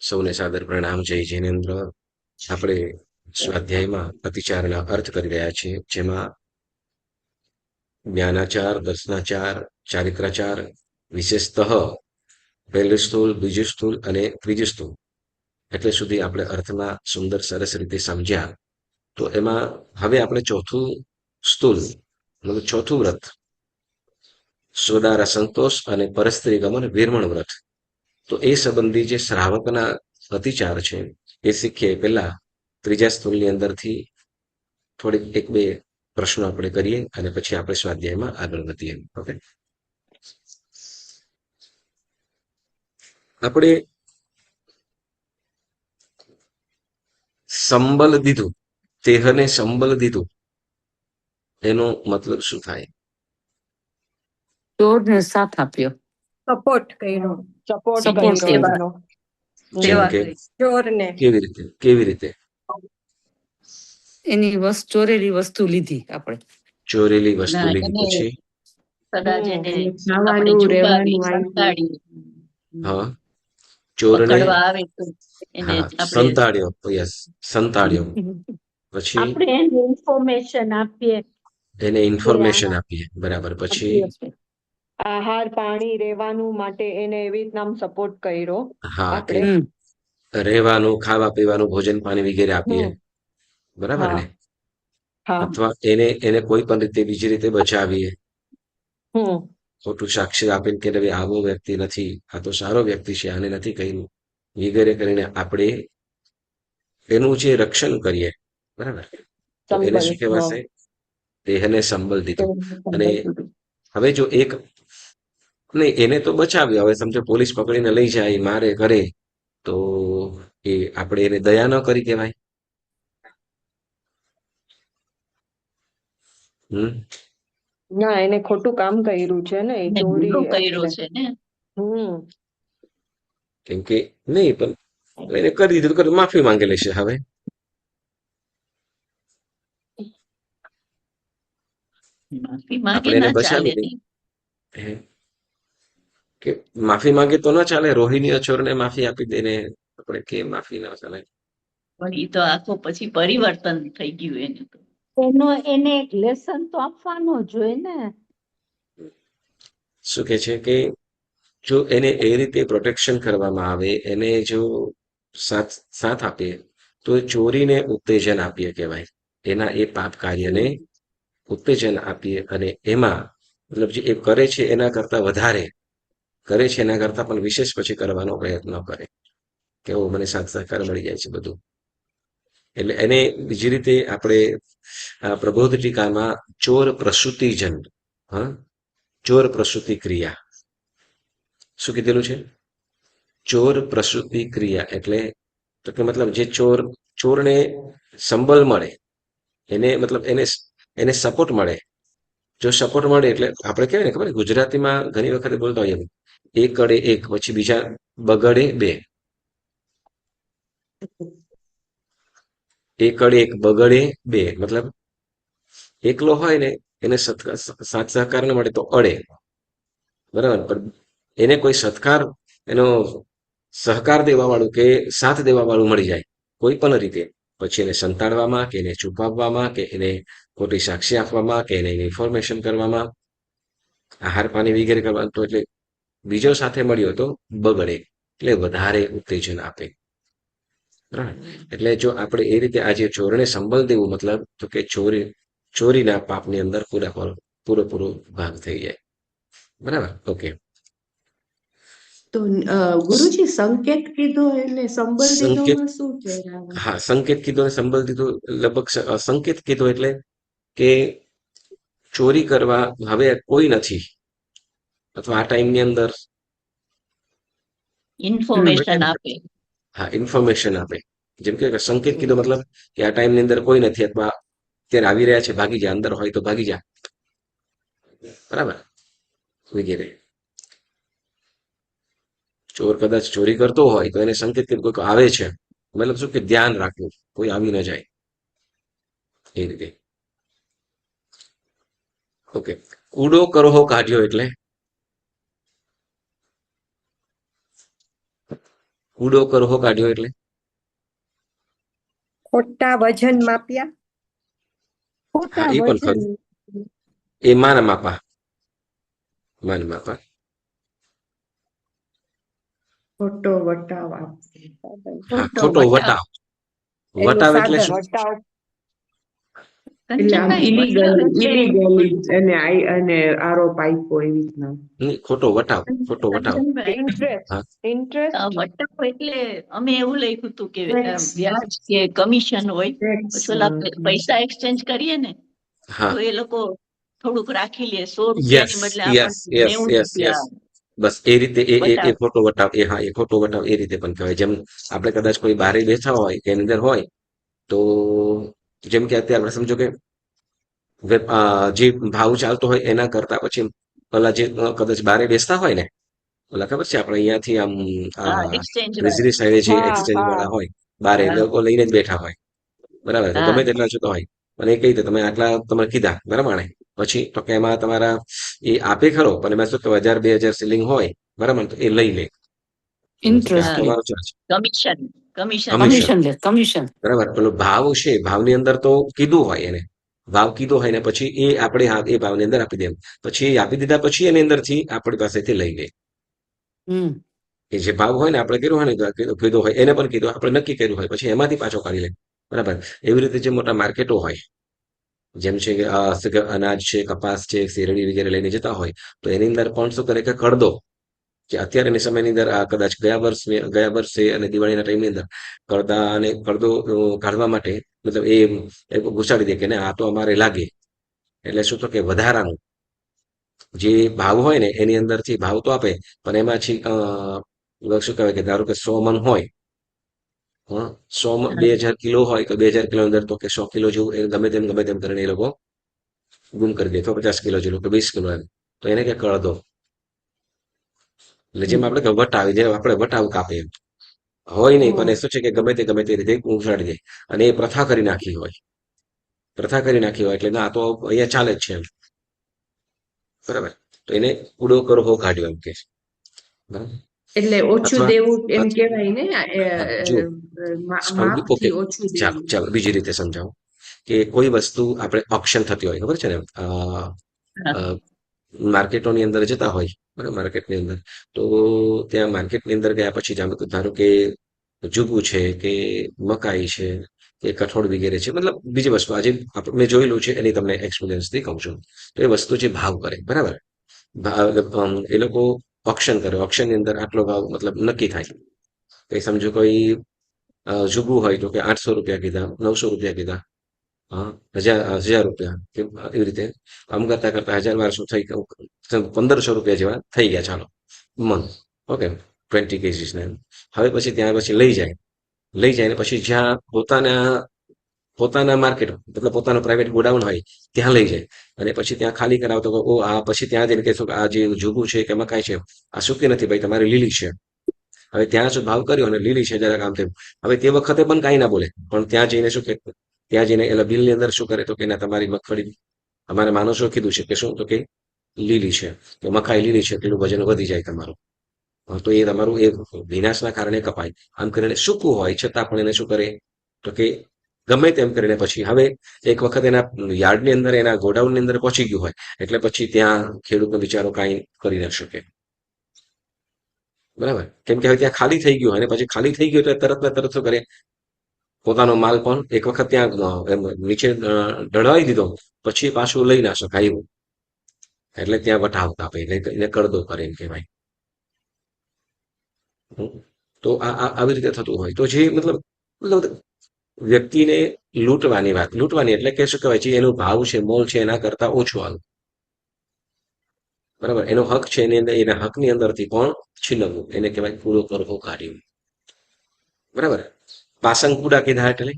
સૌને સાદર પ્રણામ. જય જૈનેન્દ્ર. આપણે સ્વાધ્યાયમાં અતિચારના અર્થ કરી રહ્યા છીએ, જેમાં જ્ઞાનાચાર, દર્શનાચાર, ચારિત્રાચાર, વિશેષતઃ પહેલું સ્થૂલ, બીજું સ્થૂલ અને ત્રીજું સ્થૂલ એટલે સુધી આપણે અર્થમાં સુંદર સરસ રીતે સમજ્યા. તો એમાં હવે આપણે ચોથું સ્થૂલ મતલબ ચોથું વ્રત, સ્વદારા સંતોષ અને પરસ્ત્રી ગમન વિરમણ વ્રત. તો એ સંબંધી જે શ્રાવકના અતિચાર છે એ શીખીએ પહેલા ત્રીજા સ્થૂલની અંદરથી થોડીક એક બે પ્રશ્નો આપણે કરીએ અને પછી આપણે સ્વાધ્યાયમાં આગળ વધીએ. ઓકે, આપણે સંબલ દીધું, તેહને સંબલ દીધું, એનો મતલબ શું થાય? ચોરને સાથ આપ્યો, સપોર્ટ કર્યો, Support સેવાનો. જેમ કે ચોરને કેવી રીતે? એની ચોરેલી વસ્તુ લીધી આપણે. ચોરેલી વસ્તુ લીધી પછી કદાચ એને ખાવાનું, આપણે રહેવાનું છુપાવી, આપ્યું. સંતાડી, હા ચોરને પકડવા આવે તો એને હા આપણે સંતાડ્યો. યસ, સંતાડ્યો. પછી આપણે એને ઇન્ફોર્મેશન આપીએ, એને ઇન્ફોર્મેશન આપીએ. બરાબર. પછી આહાર, પાણી, રહેવાનું માટે એને એવી રીતના સપોર્ટ કર્યો. હા કે આપણે રહેવાનું, ખાવા પીવાનું, ભોજન પાણી વગેરે આપીએ. હમ. બરાબર ને? હા. અથવા એને કોઈ પણ રીતે બીજી રીતે બચાવીએ, હમ. ખોટું સાક્ષી આપીને કે ભાઈ આવો વ્યક્તિ નથી, આ તો સારો વ્યક્તિ છે, આને નથી કહ્યું વગેરે કરીને આપણે એનું જે રક્ષણ કરીએ. બરાબર. તો એને શું કહેવાશે? દેહને સંબલ દીધો. અને હવે જો એક નહીં, એને તો બચાવ્યો. હવે સમજો પોલીસ પકડીને લઈ જાય, મારે કરે, તો એ આપણે એને દયા ન કરી કહેવાય. ના, એને ખોટું કામ કર્યું છે ને, એ એને ચોરી ગુનો કર્યો એટલે. છે ને. કેમ કે નહીં, પણ એને કરી દીધું તો માફી માંગે લેશે. હવે માફી માંગે આપણે એને ના ચાલે બચાવી ને. દઈએ કે માફી માંગે તો ન ચાલે. રોહિણી ચોરને માફી આપી દે ને આપણે કેમ માફી ના ચાલે? પણ એ તો આખો પછી પરિવર્તન થઈ ગયું એનું તો. એને એક લેસન તો આપવાનો જોઈએ ને. શું કે છે કે જો એને એ રીતે પ્રોટેક્શન કરવામાં આવે, એને જો સાથ આપીએ, તો ચોરીને ઉત્તેજન આપીએ કહેવાય. એના એ પાપ કાર્યને ઉત્તેજન આપીએ અને એમાં મતલબ જે એ કરે છે એના કરતા વધારે કરે છે, એના કરતા પણ વિશેષ પછી કરવાનો પ્રયત્ન કરે. કેવો મને સાથ સહકાર મળી જાય છે બધું. એટલે એને બીજી રીતે આપણે પ્રબોધ ટીકામાં ચોર પ્રસૂતિજન, હા, ચોર પ્રસૂતિ ક્રિયા શું કીધેલું છે? ચોર પ્રસૂતિ ક્રિયા એટલે તો કે મતલબ જે ચોરને સંબલ મળે, એને મતલબ એને સપોર્ટ મળે. જો સપોર્ટ મળે એટલે આપણે કહેવાય ને, ખબર ગુજરાતીમાં ઘણી વખત બોલતા હોઈએ, એક કડે એક, પછી બીજા બગડે બે. એક કડે એક, બગડે બે. મતલબ એકલો હોય ને એને સાથ સહકાર ન મળે તો અડે. બરાબર. પણ એને કોઈ સત્કાર, એનો સહકાર દેવા વાળું કે સાથ દેવા વાળું મળી જાય કોઈ પણ રીતે, પછી એને સંતાડવામાં કે એને છુપાવવામાં કે એને ખોટી સાક્ષી આપવામાં કે એને ઇન્ફોર્મેશન કરવામાં, આહાર પાણી વગેરે કરવાનું, તો એટલે બીજો સાથે મળ્યો તો બગડે એટલે વધારે ઉત્તેજન આપે. એટલે જો આપણે એ રીતે આજે ચોરને સંબલ દેવું, મતલબ તો કે ચોરીના પાપની અંદર પૂરેપૂરો ભાગ થઈ જાય. બરાબર. ઓકે. તો ગુરુજી સંકેત કીધો એટલે સંબલ સંકેત, દીધોમાં શું છે? હા, સંકેત કીધો અને સંબલ દીધો. લગભગ સંકેત કીધો એટલે કે ચોરી કરવા હવે કોઈ નથી, અથવા આ ટાઈમની અંદર ઇન્ફોર્મેશન આપે. હા, ઇન્ફોર્મેશન આપે. જેમ કે સંકેત કીધો મતલબ કે આ ટાઈમની અંદર કોઈ નથી, અથવા અત્યારે આવી રહ્યા છે, ભાગી જા, અંદર હોય તો ભાગી જા. બરાબર. વગેરે. ચોર કદાચ ચોરી કરતો હોય તો એને સંકેત કે કોઈ આવે છે, મતલબ શું કે ધ્યાન રાખવું, કોઈ આવી ન જાય એ રીતે. ઓકે. કૂડો કરહો કાઢ્યો એટલે કૂડો કરહો કાઢ્યો એટલે ખોટા વજન માપ્યા. ખોટા એ પણ વજન. ખરું. એ માન માપા ખોટો વટાવ આપે. હા ખોટો ખોટો વટાવ. વટાવ એનું વટાવ એટલે સાધન. શું વટાવ એટલે આમ કંચનભાઈ, વટાવ ઇલીગલી એટલે અને આરોપ આપ્યો એવી રીતના. નહીં, ખોટો વટાવ કંચનભાઈ, ઇન્ટરેસ્ટ હા ઇન્ટરેસ્ટ વટાવ એટલે અમે એવું લખ્યું હતું કે Tax. વ્યાજ કે કમિશન હોય, Tax, પછી ઓલા પૈસા એક્સચેન્જ કરીએ ને હા તો એ લોકો થોડુંક રાખી લે, 100 યસ રૂપિયાની બદલે યસ આપણને યસ 90 યસ યસ રૂપિયા બસ એ રીતે એ વટાવ. ખોટો વટાવ એ ખોટો વટાવ એ રીતે પણ કહેવાય. જેમ આપણે કદાચ કોઈ બારે બેઠા હોય કે એની અંદર હોય તો જેમ કે અત્યારે આપણે સમજો કે જે ભાવ ચાલતો હોય એના કરતા પછી ઓલા જે કદાચ બારે બેસતા હોય ને ઓલા ખબર છે આપણે અહીંયાથી આમ હા, એક્સચેન્જ ટ્રેઝરી સાઈડે જે હા એક્સચેન્જ હા વાળા હોય બારે હા લોકો લઈને જ બેઠા હોય બરાબર તો હા ગમે તેટલા જોતા હોય અને એ કહી દે તમે આટલા તમે કીધા બરાબર ને પછી તો કે એમાં તમારા એ આપે ખરો પણ એમાં શું કે 1000 2000 સીલિંગ હોય બરાબર તો એ લઈ લે તો કે આ ઇન્ટરેસ્ટ તો લે, અમારો charge commission commission commission commission લે, કમિશન. બરાબર પેલો ભાવ છે ભાવની અંદર તો કીધું હોય એને ભાવ કીધો હોય ને પછી એ આપણે હા એ ભાવની અંદર આપી દે પછી એ આપી દીધા પછી એની અંદરથી આપણી પાસેથી લઈ લે હમ એ જે ભાવ હોય ને આપણે કર્યું હોય ને કીધું હોય એને પણ કીધું આપણે નક્કી કર્યું હોય પછી એમાંથી પાછો કાઢી લે બરાબર એવી રીતે જે મોટા માર્કેટો હોય જેમ છે કે અનાજ છે કપાસ છે શેરડી વગેરે લઈને જતા હોય તો એની અંદર પણ શું કરે કે કડદો કે અત્યારેની સમયની અંદર આ કદાચ ગયા વર્ષે અને દિવાળીના ટાઈમની અંદર કડદા અને કડદો કાઢવા માટે મતલબ એ ઘુસાડી દે કે ના આ તો અમારે લાગે એટલે શું તો કે વધારાનું જે ભાવ હોય ને એની અંદરથી ભાવ તો આપે પણ એમાંથી શું કહેવાય કે ધારો કે 100 મણ હોય 2000 કિલો હોય તો 2000 કિલો અંદર તો કે 100 કિલો જેવું એ ગમે તેમ કરીને એ લોકો ગુમ કરી દે તો 50 કિલો જેટલું કે 20 કિલો એમ તો એને કે કળદો એટલે જેમ આપણે કે વટાવી જેમ આપણે વટાવ કાપે એમ હોય નહીં પણ એ શું છે કે ગમે તે રીતે ઉછાળી દે અને એ પ્રથા કરી નાખી હોય એટલે ના આ તો અહીંયા ચાલે જ છે એમ બરાબર તો એને કૂડો કરહો કાઢ્યો એમ કે છે. બરાબર એટલે ઓછું અથવા દેવું એમ કહેવાય ને. જુઓ ઓકે માપથી ઓછું ચાલો દેવું. ચાલો બીજી રીતે સમજાવો કે કોઈ વસ્તુ આપણે ઓપ્શન થતી હોય ખબર છે ને માર્કેટોની અંદર જતા હોય બરાબર માર્કેટની અંદર તો ત્યાં માર્કેટની અંદર ગયા પછી ધારો કે જુગું છે કે મકાઈ છે કે કઠોળ વગેરે છે મતલબ બીજી વસ્તુ આજે મેં જોયેલું છે એની તમને એક્સપિરિયન્સથી કહું છું તો એ વસ્તુ જે ભાવ કરે બરાબર એ લોકો ઓપ્શન કરે ઓપ્શનની અંદર આટલો ભાવ મતલબ નક્કી થાય કઈ સમજો કોઈ જુગું હોય તો કે 800 રૂપિયા કીધા 900 રૂપિયા કીધા હા 1000 રૂપિયા કે એવી રીતે આમ કરતા કરતા 1000 1200 થઈ 1500 રૂપિયા જેવા થઈ ગયા ચાલો મન ઓકે 20 કેજીસ ને હવે પછી ત્યાં પછી લઈ જાય ને પછી જ્યાં પોતાના માર્કેટ મતલબ પોતાનો પ્રાઇવેટ ગોડાઉન હોય ત્યાં લઈ જાય અને પછી ત્યાં ખાલી કરાવતો ઓ આ પછી ત્યાં જઈને કહેશો કે આ જે જુગું છે કે મકાઈ છે આ સૂકી નથી ભાઈ તમારી લીલી છે હવે ત્યાં શું ભાવ કર્યો અને લીલી છે જરાક આમ તેમ હવે તે વખતે પણ કાંઈ ના બોલે પણ ત્યાં જઈને શું કે ત્યાં જઈને એટલે બિલની અંદર શું કરે તો કે ના તમારી મગફળી અમારે માણસો કીધું છે કે શું તો કે લીલી છે કે મકાઈ લીલી છે એટલું વજન વધી જાય તમારું તો એ તમારું એ વિનાશના કારણે કપાય આમ કરીને સૂકું હોય છતાં પણ એને શું કરે તો કે ગમે તેમ કરીને પછી હવે એક વખત એના યાર્ડની અંદર એના ગોડાઉનની અંદર પહોંચી ગયું હોય એટલે પછી ત્યાં ખેડૂતનો બિચારો કાંઈ કરી ન શકે બરાબર કેમ કે હવે ત્યાં ખાલી થઈ ગયું અને પછી ખાલી થઈ ગયું એટલે તરત ને તરત શું કરે પોતાનો માલ પણ એક વખત ત્યાં નીચે ઢળવાઈ દીધો પછી પાછું લઈ ના શકાય એવું એટલે ત્યાં વટાવતા આપે એને કડદો કરે એમ કહેવાય તો આવી રીતે થતું હોય તો જે મતલબ વ્યક્તિને લૂંટવાની એટલે કે શું કહેવાય છે એનો ભાવ છે મોલ છે એના કરતા ઓછો આવે બરાબર એનો હક છે એની અંદર એના હકની અંદરથી પણ છીનવવું એને કહેવાય કૂડો કરવો કાઢ્યું બરાબર પાસંગ કૂડા કીધા એટલે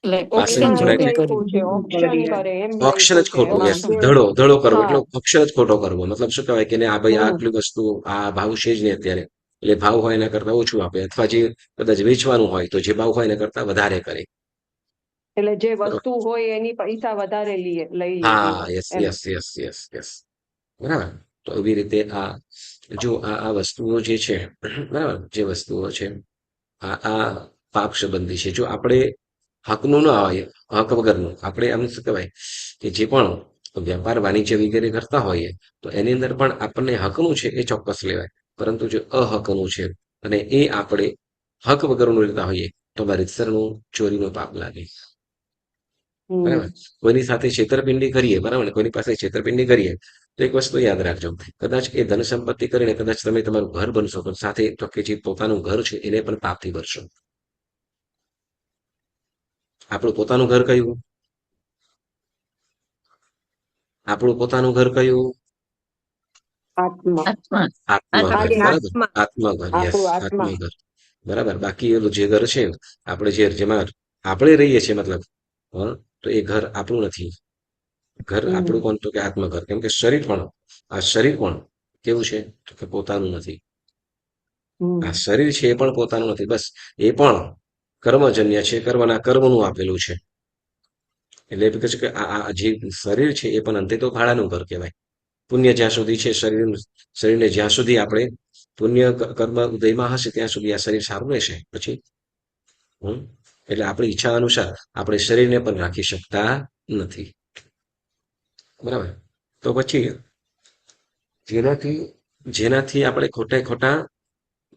એટલે પાસંગ ઓપ્શન કૂડા જોતું એટલે લખ્યું છે ઓપ્શન કરે એમ ઓપ્શન જ લખ્યું છે ખોટો એમાં યસ ઓપ્શન. ધડો કરવો હા એટલે ઓપ્શન જ ખોટો કરવો મતલબ શું કહેવાય કે આ ભાઈ હમ આટલી વસ્તુ આ ભાવ છે જ નહીં અત્યારે એટલે ભાવ હોય એના કરતા ઓછું આપે અથવા જે કદાચ વેચવાનું હોય તો જે ભાવ હોય એના કરતા વધારે કરે એટલે જે બરોબર વસ્તુ હોય એની પૈસા વધારે લઈ લે હા એમ યસ એમ યસ યસ યસ યસ બરાબર તો એવી રીતે આ જો આ વસ્તુઓ જે છે બરાબર, જે વસ્તુઓ છે આ પાપ સંબંધી છે. જો આપણે હકનું ના હોય, હક વગરનું આપણે આમ શું કહેવાય કે જે પણ વ્યાપાર વાણિજ્ય વગેરે કરતા હોઈએ તો એની અંદર પણ આપણને હકનું છે એ ચોક્કસ લેવાય, પરંતુ જો અહકનું છે અને એ આપણે હક વગરનું લેતા હોઈએ તો રીતસરનું ચોરીનું પાપ લાગે. બરાબર, કોઈની સાથે છેતરપિંડી કરીએ, બરાબર ને, કોઈની પાસે છેતરપિંડી કરીએ તો એક વસ્તુ યાદ રાખજો, કદાચ એ ધન સંપત્તિ કરીને કદાચ તમે તમારું ઘર બનશો, પણ સાથે તો કે જે પોતાનું ઘર છે એને પણ પાપથી ભરશો. આપણું પોતાનું ઘર કયું? આપણું પોતાનું ઘર કયું? આત્મા. આત્મા. આત્મઘર, ખાલી બરાબર, આત્મા. આત્મઘર, યસ, આપણું આત્મા. આત્મઘર, બરાબર. બાકી એલું જે ઘર છે આપણે જેમાં આપણે રહીએ છીએ, મતલબ તો એ ઘર આપણું નથી. ઘર આપણું કોણ? તો કે આત્મઘર. કેમ કે શરીર પણ, આ શરીર પણ કેવું છે તો કે પોતાનું નથી. આ શરીર છે એ પણ પોતાનું નથી, બસ એ પણ કર્મજન્ય છે, કર્મનું આપેલું છે. એટલે એ કહે છે કે આ જે શરીર છે એ પણ અંતે તો ભાડાનું ઘર કહેવાય. પુણ્ય જ્યાં સુધી છે, શરીરને જ્યાં સુધી આપણે પુણ્ય કર્મ ઉદયમાં હશે ત્યાં સુધી આ શરીર સારું રહેશે. પછી એટલે આપણી ઈચ્છા અનુસાર આપણે શરીરને પણ રાખી શકતા નથી. બરાબર, તો પછી જેનાથી આપણે ખોટા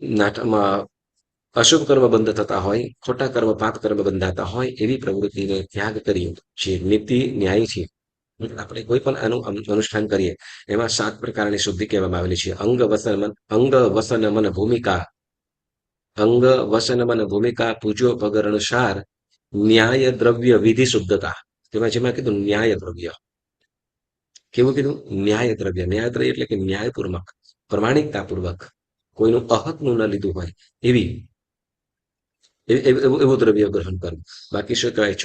નાટકમાં અશુભ કર્મ બંધ થતા હોય, ખોટા કર્મ પાપ કર્મ બંધાતા હોય એવી પ્રવૃત્તિને ત્યાગ કરીએ. જે નીતિ ન્યાય છે, આપણે કોઈ પણ આનું અનુષ્ઠાન કરીએ એમાં 7 પ્રકારની શુદ્ધિ કહેવામાં આવેલી છે. અંગ વસન મન ભૂમિકા, અંગ વસન મન ભૂમિકા, પૂજો પગર અનુસાર, ન્યાય દ્રવ્ય વિધિ શુદ્ધતા. જેમાં કીધું ન્યાય દ્રવ્ય. કેવું કીધું? ન્યાય દ્રવ્ય. ન્યાય દ્રવ્ય એટલે કે ન્યાયપૂર્વક, પ્રમાણિકતાપૂર્વક, કોઈનું અહકનું ન લીધું હોય એવું દ્રવ્ય ગ્રહણ કરવું. બાકી શું કહેવાય?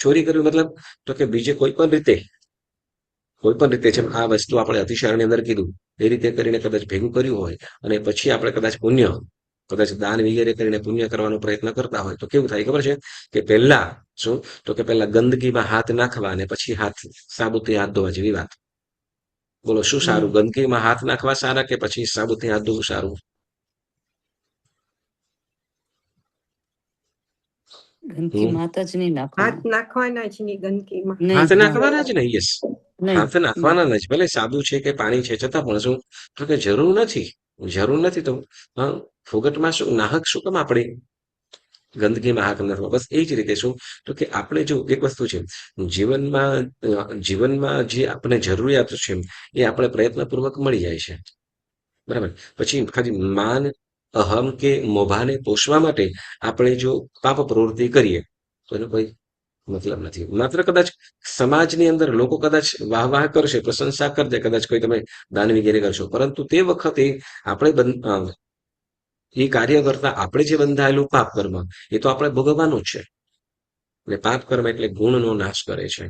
ચોરી કરવી મતલબ તો કે બીજે કોઈ પણ રીતે જેમ આ વસ્તુ આપણે અતિશારની અંદર કીધું એ રીતે કરીને કદાચ ભેગું કર્યું હોય અને પછી આપણે કદાચ દાન વગેરે કરીને પુણ્ય કરવાનો પ્રયત્ન કરતા હોય તો કેવું થાય ખબર છે? કે પહેલા શું તો કે પહેલા ગંદકીમાં હાથ નાખવા અને પછી સાબુથી હાથ ધોવા જેવી વાત. બોલો શું સારું? ગંદકીમાં હાથ નાખવા સારા કે પછી સાબુથી હાથ ધોવું સારું? ગંદકીમાં જ નહીં હાથ નાખવાનું. નાખવાના જ નહીં ગંદકીમાં. નહીં, હાથ હા. નાખવાના જ ને? યસ, નહીં. હાથ નાખવાના જ. ભલે સાબુ છે કે પાણી છે છતાં પણ શું તો કે જરૂર નથી તો ફોગટમાં શું નાહક શું કામ આપણે ગંદકીમાં હાથ નાખવા? બસ એ જ રીતે શું તો કે આપણે જો એક વસ્તુ છે જીવનમાં જે આપણે જરૂરિયાત છે એ આપણે પ્રયત્નપૂર્વક મળી જાય છે. બરાબર, પછી ખાલી માન અહમ કે મોભાને પોષવા માટે આપણે જો પાપ પ્રવૃત્તિ કરીએ તો એનો કોઈ મતલબ નથી. માત્ર કદાચ સમાજની અંદર લોકો કદાચ વાહ કરશે, પ્રશંસા કરશે, કદાચ કોઈ તમે દાન વગેરે કરશો, પરંતુ તે વખતે આપણે એ કાર્ય કરતા આપણે જે બંધાયેલું પાપ કર્મ એ તો આપણે ભોગવવાનું જ છે. એટલે પાપ કર્મ એટલે ગુણનો નાશ કરે છે.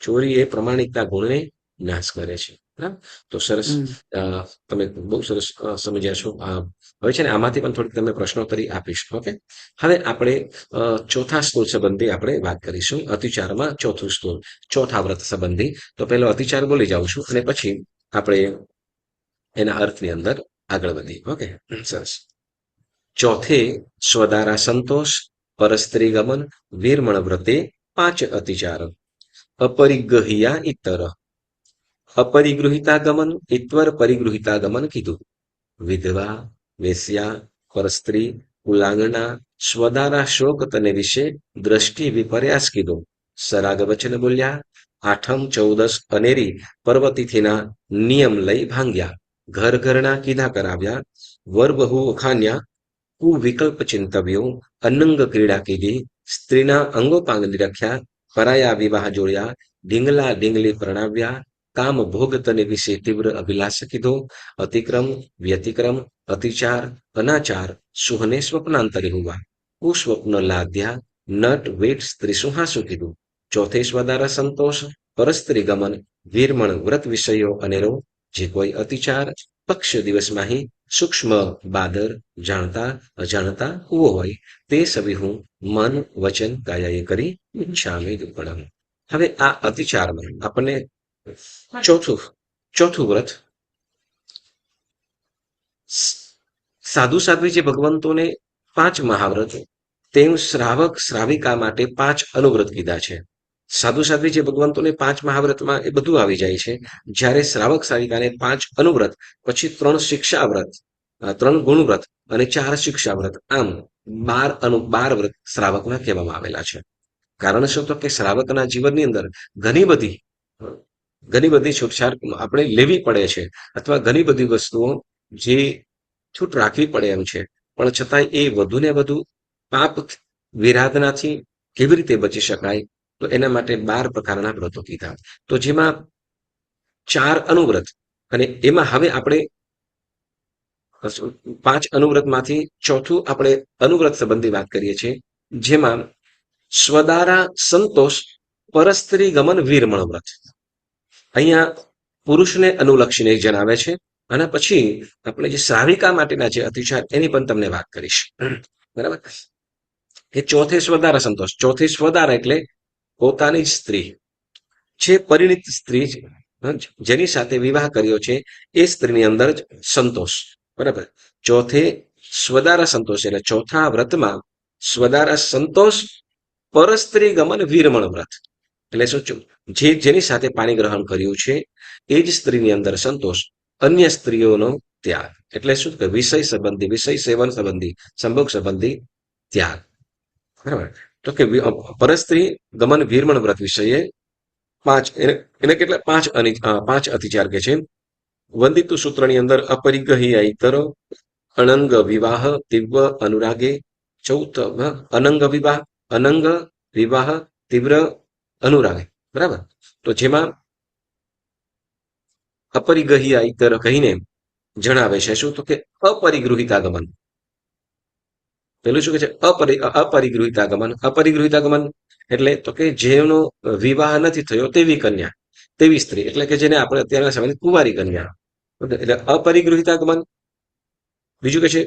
ચોરી એ પ્રમાણિકતા ગુણને નાશ કરે છે. બરાબર, તો સરસ, તમે બહુ સરસ સમજ્યા છો. હવે છે ને આમાંથી પણ થોડીક તમે પ્રશ્નોત્તરી આપીશ. ઓકે, હવે આપણે ચોથા સ્થૂળ સંબંધી આપણે વાત કરીશું. અતિચારમાં ચોથું સ્થૂળ, ચોથા વ્રત સંબંધી. તો પહેલો અતિચાર બોલી જાઉં છું અને પછી આપણે એના અર્થની અંદર આગળ વધીએ. ઓકે, સરસ. ચોથે સ્વદારા સંતોષ, પરસ્ત્રી ગમન, વીરમણ વ્રતે 5 અતિચાર. અપરિગ્રહિયા ઇતર, અપરિગૃહિતાગમન, ઈત્વર પરિગૃહિતાગમન કીધું. વિધવા, વેશ્યા, પરસ્ત્રી, કુલાંગના, સ્વદારા શોક તને વિશે દ્રષ્ટિ વિપર્યાસ કીધો. સરાગ વચન બોલ્યા, આઠમ 14 અનેરી પર્વતિથિના નિયમ લઈ ભાંગ્યા. ઘરના કીધા કરાવ્યા, વર બહુ વખાન્યા, કુવિકલ્પ ચિંતવ્યો. અનંગ ક્રીડા કીધી, સ્ત્રીના અંગોપાંગ નિરખ્યા. પરાયા વિવાહ જોડ્યા, ઢીંગલા ઢીંગલી પ્રણાવ્યા. કામ ભોગ તને વિશે તીવ્ર અભિલાષ કીધો. અતિક્રમ, વ્યતિક્રમ, અતિચાર, અનાચાર, સુહને સ્વપ્નાંતરે હોવા. કુસ્વપ્ન લાદ્યા, નટ વેટ સ્ત્રી સુહાસુ કીધું. ચોથે સ્વદારા સંતોષ, પરસ્ત્રી ગમન, વીરમણ વ્રત વિષયો અનેરો. જે કોઈ અતિચાર પક્ષ દિવસમાં સૂક્ષ્મ બાદર જાણતા અજાણતા હુઓ હોય તે સભી હું મન વચન કાયાએ કરી ઈચ્છામી દુર્ગણમ. હવે આ અતિચારમાં આપણને ચોથું વ્રત, સાધુ સાધ્વી જે ભગવંતોને 5 મહાવ્રત, તેમ શ્રાવક શ્રાવિકા માટે 5 અનુવ્રત કીધા છે. સાધુ સાધ્વી જે ભગવંતોને 5 મહાવ્રતમાં એ બધું આવી જાય છે, જ્યારે શ્રાવક શ્રાવિકાને 5 અનુવ્રત, પછી 3 શિક્ષાવ્રત, 3 ગુણવ્રત અને 4 શિક્ષાવ્રત, આમ 12 વ્રત શ્રાવકના કહેવામાં આવેલા છે. કારણ શું? તો કે શ્રાવકના જીવનની અંદર ઘણી બધી છૂટછાટ આપણે લેવી પડે છે, અથવા ઘણી બધી વસ્તુઓ જે છૂટ રાખવી પડે એમ છે, પણ છતાંય એ વધુ ને વધુ પાપ વિરાધનાથી કેવી રીતે બચી શકાય, તો એના માટે 12 પ્રકારના વ્રતો કીધા. તો જેમાં 4 અનુવ્રત, અને એમાં હવે આપણે 5 અનુવ્રતમાંથી ચોથું આપણે અનુવ્રત સંબંધી વાત કરીએ છીએ, જેમાં સ્વદારા સંતોષ પરસ્ત્રી ગમન વીરમણ વ્રત. અહીંયા પુરુષને અનુલક્ષીને જણાવે છે, અને પછી આપણે જે શ્રાવિકા માટેના જે અતિચાર એની પણ તમને વાત કરીશ. બરાબર. એ ચોથે સ્વદારા સંતોષ. ચોથી સ્વદારા એટલે પોતાની જ સ્ત્રી, જે પરિણીત સ્ત્રી જેની સાથે વિવાહ કર્યો છે, એ સ્ત્રીની અંદર જ સંતોષ. બરાબર. ચોથે સ્વદારા સંતોષ એટલે ચોથા વ્રતમાં સ્વદારા સંતોષ પરસ્ત્રી ગમન વીરમણ વ્રત એટલે શું? જેની સાથે પાણી ગ્રહણ કર્યું છે એ જ સ્ત્રીની અંદર સંતોષ, અન્ય સ્ત્રીઓનો ત્યાગ. એટલે શું? કે વિષય સંબંધી, વિષય સેવન સંબંધી, સંભોગ સંબંધી ત્યાગ. બરાબર. તો કે પરસ્ત્રી ગમન વીરમણ વ્રત વિષયે 5 એને કેટલા 5 અતિચાર કે છે. વંદિતુ સૂત્રની અંદર અપરિગ્રહી આઈતરો, અનંગ વિવાહ તીવ્ર અનુરાગે, ચૌથ અનંગ વિવાહ તીવ્ર અનુરાગે. બરાબર. તો જેમાં અપરિગ્રહી આઈતર કહીને જણાવે છે શું? તો કે અપરિગૃહિતાગમન. પેલું શું કે છે? અપરિગૃહિતાગમન. અપરિગૃહિતાગમન એટલે તો કે જેનો વિવાહ નથી થયો તેવી કન્યા, તેવી સ્ત્રી, એટલે કે જેને આપણે અત્યારના સમયની કુંવારી કન્યા, એટલે અપરિગૃહિતાગમન. બીજું કે છે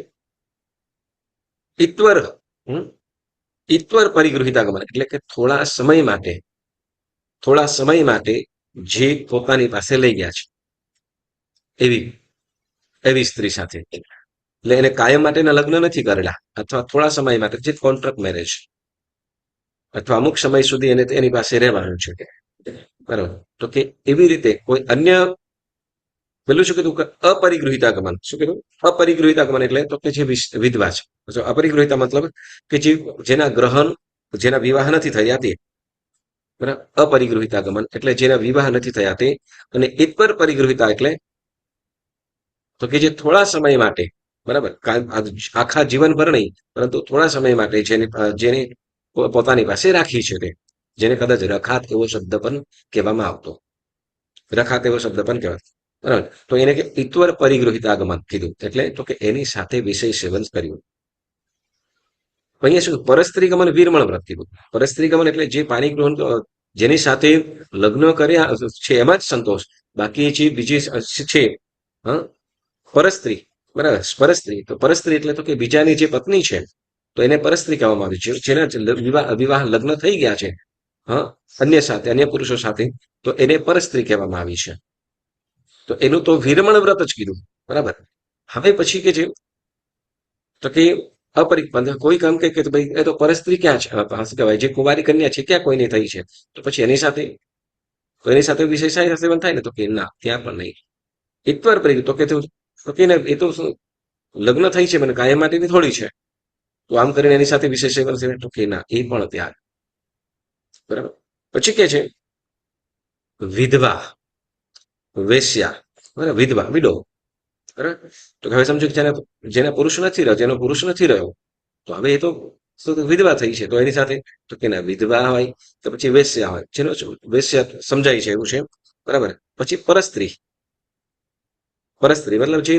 ઈત્વર પરિગૃહિતાગમન, એટલે કે થોડા સમય માટે જે પોતાની પાસે લઈ ગયા છે એવી સ્ત્રી સાથે, એટલે એને કાયમ માટેના લગ્ન નથી કરેલા, અથવા થોડા સમય માટે, જે કોન્ટ્રાક્ટ મેરેજ, અથવા અમુક સમય સુધી એને એની પાસે રહેવાનું છે. બરાબર. તો કે એવી રીતે કોઈ અન્ય, પેલું શું કીધું? અપરિગૃહિતાગમન. શું કીધું? અપરિગૃહિતાગમન એટલે તો કે જે વિધવા છે. અપરિગૃહિતા મતલબ કે જેના વિવાહ નથી થયા તે. બરાબર. અપરિગૃહિતાગમન એટલે જેના વિવાહ નથી થયા તે. અને ઈત્વર પરિગૃહિતા એટલે તો કે જે થોડા સમય માટે, બરાબર, આખા જીવનભર નહીં, પરંતુ થોડા સમય માટે જેને પોતાની પાસે રાખી છે, તે જેને કદાચ રખાત એવો શબ્દ પણ કહેવામાં આવતો, રખાત એવો શબ્દ પણ કહેવાય. બરાબર. તો એને કે ઈત્વર પરિગૃહિતાગમન કીધું, એટલે તો કે એની સાથે વિષય સેવન કર્યું. અહીંયા શું? પરસ્ત્રી ગમન વીરમણ વ્રત કીધું. પરસ્ત્રી ગમન એટલે જે પાણી ગ્રહણ, જેની સાથે લગ્ન કર્યા છે એમાં જ સંતોષ, બાકી જે બીજી છે પરસ્ત્રી. બરાબર. પરસ્ત્રી, તો પરસ્ત્રી એટલે તો કે બીજાની જે પત્ની છે, તો એને પરસ્ત્રી કહેવામાં આવે છે. જેના વિવાહ લગ્ન થઈ ગયા છે અન્ય પુરુષો સાથે, તો એને પરસ્ત્રી કહેવામાં આવી છે. તો એનું તો વીરમણ વ્રત જ કીધું. બરાબર. હવે પછી કે છે તો કે કોઈ કામ કે ભાઈ એ તો પરસ્ત્રી ક્યાં છે, શું કહેવાય, જે કુંવારી કન્યા છે ક્યાં કોઈની થઈ છે, તો પછી એની સાથે વિષય સેવન થાય ને? તો કે ના, ત્યાં પણ નહીં. એકવાર પડી તો કે એ તો લગ્ન થઈ છે, મને કાયમ માટેની થોડી છે, તો આમ કરીને એની સાથે વિશેષ સેવન છે, તો કે ના, એ પણ ત્યાગ. બરાબર. પછી કે છે વિધવા, વેશ્યા, બરાબર, વિડો. બરાબર. તો હવે સમજો કે જેનો પુરુષ નથી રહ્યો, તો હવે એ તો વિધવા થઈ છે, તો એની સાથે તો કે ના, વિધવા હોય તો પછી વેશ્યા હોય, જેનો વેશ્યા સમજાય છે એવું છે. બરાબર. પછી પરસ્ત્રી મતલબ જે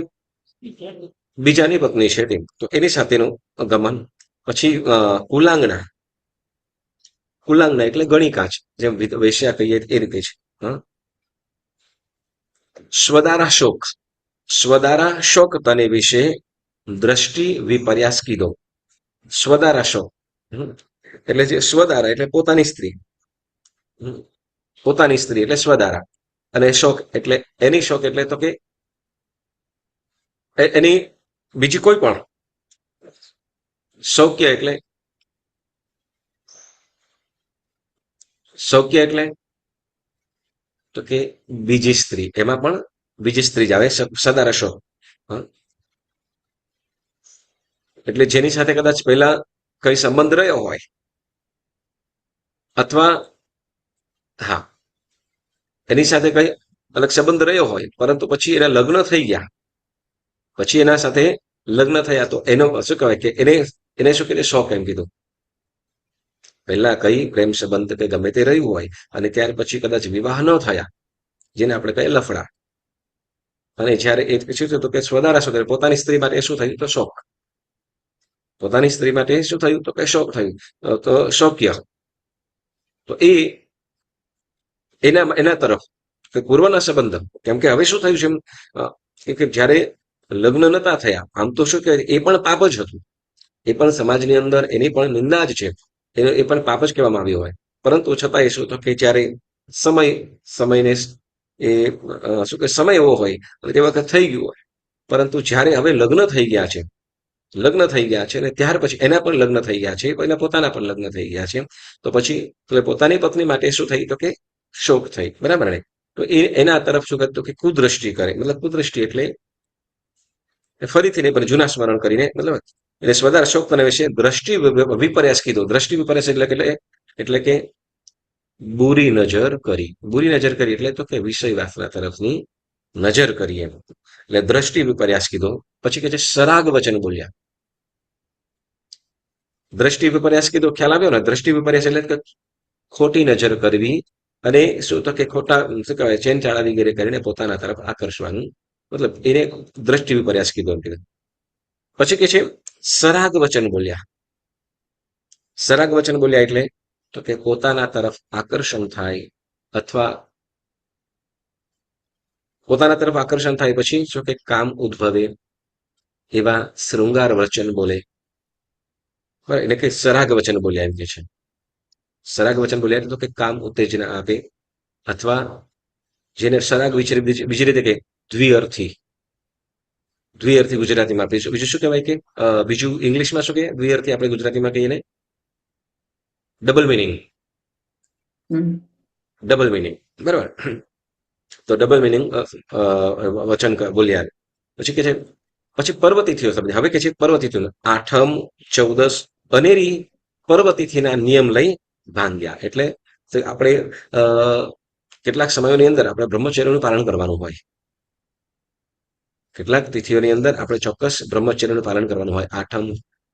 બીજાની પત્ની છે તે, તો એની સાથેનું ગમન. પછી કુલાંગના એટલે ગણી કાચ, જેમ વેશ્યા કહીએ એ રીતે છે. સ્વદારા શોક તને વિશે દ્રષ્ટિ વિપર્યાસ કીધો. સ્વદારા શોક એટલે જે સ્વદારા એટલે પોતાની સ્ત્રી એટલે સ્વદારા. અને શોક એટલે એની શોક એટલે તો કે એની બીજી કોઈ પણ સૌખ્ય એટલે સૌખ્ય એટલે તો કે બીજી સ્ત્રી, એમાં પણ બીજી સ્ત્રી જ આવે, સદારા શોક. હં? એટલે જેની સાથે કદાચ પહેલા કઈ સંબંધ રહ્યો હોય, અથવા હા, એની સાથે કઈ અલગ સંબંધ રહ્યો હોય, પરંતુ પછી એના લગ્ન થઈ ગયા, પછી એના સાથે લગ્ન થયા, તો એનો શું કહેવાય કે એને એને શું કીધું? શોક એમ કીધું. પહેલા કઈ પ્રેમ સંબંધ કે ગમે તે રહ્યું હોય અને ત્યાર પછી કદાચ વિવાહ ન થયા, જેને આપણે કહીએ લફડા, અને જ્યારે એ શું થયું તો કે સ્વદારા શોક, પોતાની સ્ત્રી માટે શું થયું તો શોક. પોતાની સ્ત્રી માટે શું થયું તો કે શોક થયું, તો શોક્ય. તો એ એના એના તરફ કે પૂર્વના સંબંધ, કેમ કે હવે શું થયું છે કે જ્યારે લગ્ન નતા થયા, આમ તો શું કહેવાય, એ પણ પાપ જ હતું, એ પણ સમાજની અંદર એની પણ નિંદા જ છે, એ પણ પાપ જ કહેવામાં આવ્યું હોય. પરંતુ છતાં એ શું તો કે જ્યારે સમયને એ શું કે સમય એવો હોય અને તે વખત થઈ ગયું હોય, પરંતુ જ્યારે હવે લગ્ન થઈ ગયા છે, લગ્ન થઈ ગયા છે અને ત્યાર પછી એના પણ લગ્ન થઈ ગયા છે, એના પોતાના પણ લગ્ન થઈ ગયા છે, તો પછી પોતાની પત્ની માટે શું થઈ તો કે શોક થઈ, બરાબર ને? તો એના તરફ શું કરતું કે કુદ્રષ્ટિ કરે, મતલબ કુદ્રષ્ટિ એટલે ફરીથી ને પણ જૂના સ્મરણ કરીને, મતલબ એટલે સ્વદાર શોક તને વિશે દ્રષ્ટિ વિપર્યાસ કીધો. દ્રષ્ટિ વિપર્યાસ એટલે કે બુરી નજર કરી. બુરી નજર કરી એટલે તો કે વિષય વાસના તરફની નજર કરી એમ, એટલે દ્રષ્ટિ વિપર્યાસ કીધો. પછી કે છે સરાગ વચન બોલ્યા. દ્રષ્ટિ વિપર્યાસ કીધો, ખ્યાલ આવ્યો ને? દ્રષ્ટિ વિપર્યાસ એટલે કે ખોટી નજર કરવી, અને શું તો કે ખોટા શું કહેવાય ચેન ચાળા વગેરે કરીને પોતાના તરફ આકર્ષવાનું, મતલબ એને દ્રષ્ટિ વિપર્યાસ કીધો એમ કીધું. પછી કે છે સરાગ વચન બોલ્યા. સરાગ વચન બોલ્યા એટલે તો કે પોતાના તરફ આકર્ષણ થાય, અથવા પોતાના તરફ આકર્ષણ થાય પછી શું કે કામ ઉદ્ભવે એવા શૃંગાર વચન બોલે, એટલે કે સરાગ વચન બોલ્યા એમ કે છે. સરાગ વચન બોલ્યા એટલે તો કે કામ ઉત્તેજના આપે, અથવા જેને સરાગ બીજી રીતે કે દ્વિઅર્થી. દ્વિઅર્થી ગુજરાતીમાં બીજું શું કહેવાય કે બીજું ઇંગ્લિશમાં શું કહીએ દ્વિઅર્થી, આપણે ગુજરાતીમાં કહીએ ને ડબલ મિનિંગ. ડબલ મિનિંગ, બરાબર? તો ડબલ મિનિંગ વચન બોલ્યા. પછી કે છે પછી પર્વતિથિઓ શબ્દ, હવે કે છે પર્વતિથિઓ આઠમ, ચૌદસ, અનેરી પર્વતિથિના નિયમ લઈ ભાંગ્યા. એટલે આપણે કેટલાક સમયોની અંદર આપણે બ્રહ્મચર્યનું પાલન કરવાનું હોય, કેટલાક તિથિઓની અંદર આપણે ચોક્કસ બ્રહ્મચર્યનું પાલન કરવાનું હોય. આઠમ,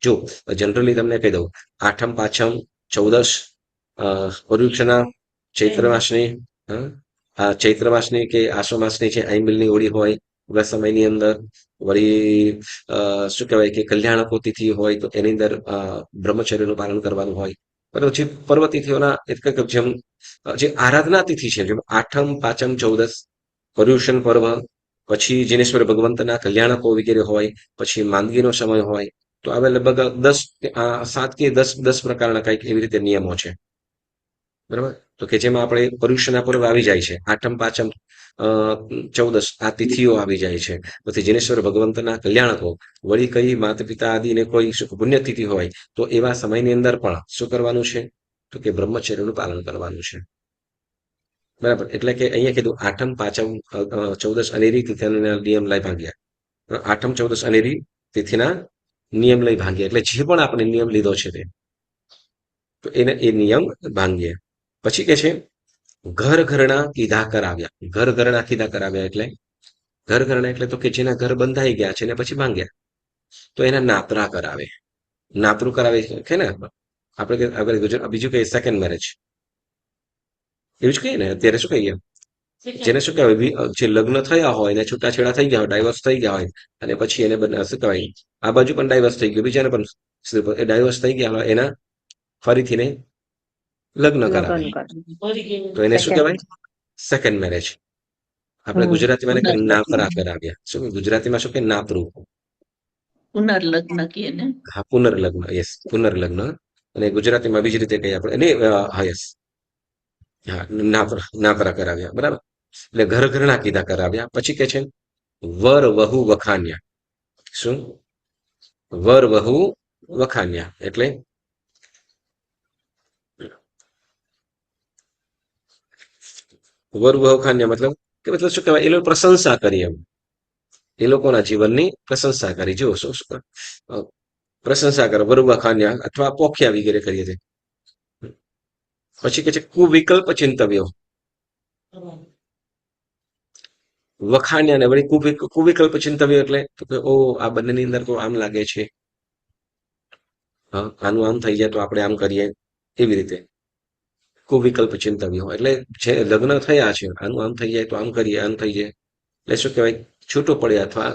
જો જનરલી તમને કહી દઉં, આઠમ, પાંચમ, ચૌદસ, પર્યુષણા, ચૈત્ર માસની, ચૈત્ર માસની કે આસો માસની છે આઈમિલની હોળી હોય એવા સમયની અંદર, વળી શું કહેવાય કે કલ્યાણકો તિથિ હોય તો એની અંદર બ્રહ્મચર્યનું પાલન કરવાનું હોય. બરાબર? જે પર્વ તિથિઓના જેમ જે આરાધના તિથિ છે, જેમ આઠમ, પાંચમ, ચૌદસ, પર્યુષણ પર્વ, પછી જીનેશ્વર ભગવંતના કલ્યાણકો વગેરે હોય, પછી માંદગીનો સમય હોય, તો હવે લગભગ 7 કે 10 પ્રકારના કંઈક એવી રીતે નિયમો છે, બરાબર? તો કે જેમાં આપણે પર્યુષણા પર્વ આવી જાય છે, આઠમ, પાંચમ, ચૌદસ આ તિથિઓ આવી જાય છે. પછી જીનેશ્વર ભગવંતના કલ્યાણકો, વળી કઈ માતા પિતા આદિને કોઈ પુણ્યતિથિ હોય તો એવા સમયની અંદર પણ શું કરવાનું છે તો કે બ્રહ્મચર્યનું પાલન કરવાનું છે, બરાબર? એટલે કે અહીંયા કીધું આઠમ, પાંચમ, ચૌદસ અનેરી તિથિના નિયમ લઈ ભાંગ્યા. આઠમ, ચૌદસ અનેરી તિથિના નિયમ લઈ ભાંગ્યા એટલે જે પણ આપણે નિયમ લીધો છે તે, તો એને એ નિયમ ભાંગીએ. પછી કે છે ઘર ઘરના કીધા કરાવ્યા. ઘર ઘરના કીધા કરાવ્યા એટલે ઘર ઘરના એટલે તો કે જેના ઘર બંધાઈ ગયા છે ને પછી ભાંગ્યા, તો એના નાતરા કરાવે. નાતરું કરાવે છે ને આપણે ગુજરાત, બીજું કહીએ સેકન્ડ મેરેજ, એવું જ કહીએ ને અત્યારે. શું કહીએ જેને શું કહેવાય જે લગ્ન થયા હોય ને છૂટાછેડા થઈ ગયા હોય, ડાયવર્સ થઈ ગયા હોય, અને પછી એને શું કહેવાય આ બાજુ પણ ડાયવર્સ થઈ ગયું, બીજાને પણ ડાયવર્સ થઈ ગયા હોય, એના ફરીથી ને લગ્ન કરાવે, તો એને શું કહેવાય સેકન્ડ મેરેજ. આપણે ગુજરાતીમાં એને નાતરા કરાવ્યા. શું ગુજરાતીમાં શું કે નાતરું, પુનર્લગ્ન કહીએ ને. હા, પુનર્લગ્ન, યસ, પુનર્લગ્ન. અને ગુજરાતીમાં બીજી રીતે કહીએ આપણે, હા યસ, હા, નાતરા કરાવ્યા, બરાબર? એટલે ઘર ઘરના કીધા કરાવ્યા. પછી કે છે વર વહુ વખાન્યા. શું? વર વહુ વખાન્યા એટલે વર વહુ વખાન્યા મતલબ શું કહેવાય, એ લોકો પ્રશંસા કરી એમ, એ લોકોના જીવનની પ્રશંસા કરી. જો શું પ્રશંસા કરો, વર વખાન્યા અથવા પોખ્યા વગેરે કરીએ છીએ. પછી કે છે કુવિકલ્પ ચિંતવ્યો. વખાણ્યા ને વળી કુવિકલ્પ ચિંતવ્યો એટલે તો કે ઓ આ બંનેની અંદર તો આમ લાગે છે, હા આનું આમ થઈ જાય તો આપણે આમ કરીએ, એવી રીતે કુવિકલ્પ ચિંતવ્યો એટલે જે લગ્ન થયા છે આનું આમ થઈ જાય તો આમ કરીએ, આમ થઈ જાય એટલે શું કહેવાય, છૂટું પડે અથવા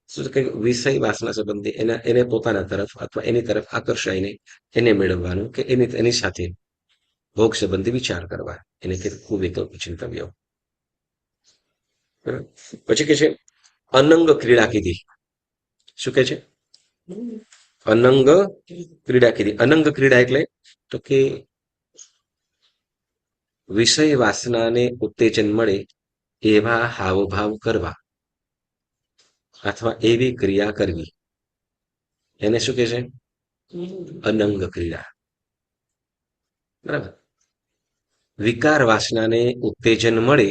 શું કે વિષય વાસના સંબંધી એને પોતાના તરફ અથવા એની તરફ આકર્ષાઈને એને મેળવવાનું કે એની સાથે ભોગ સંબંધી વિચાર કરવા, એને કે કુવિકલ્પ ચિંતવ્યો. પછી કે છે અનંગ ક્રીડા કીધી. શું કે છે? અનંગ ક્રીડા કીધી. અનંગ ક્રીડા એટલે તો કે વિષય વાસનાને ઉત્તેજન મળે એવા હાવભાવ કરવા અથવા એવી ક્રિયા કરવી, એને શું કે છે? અનંગ ક્રીડા. બરાબર. વિકાર વાસનાને ઉત્તેજન મળે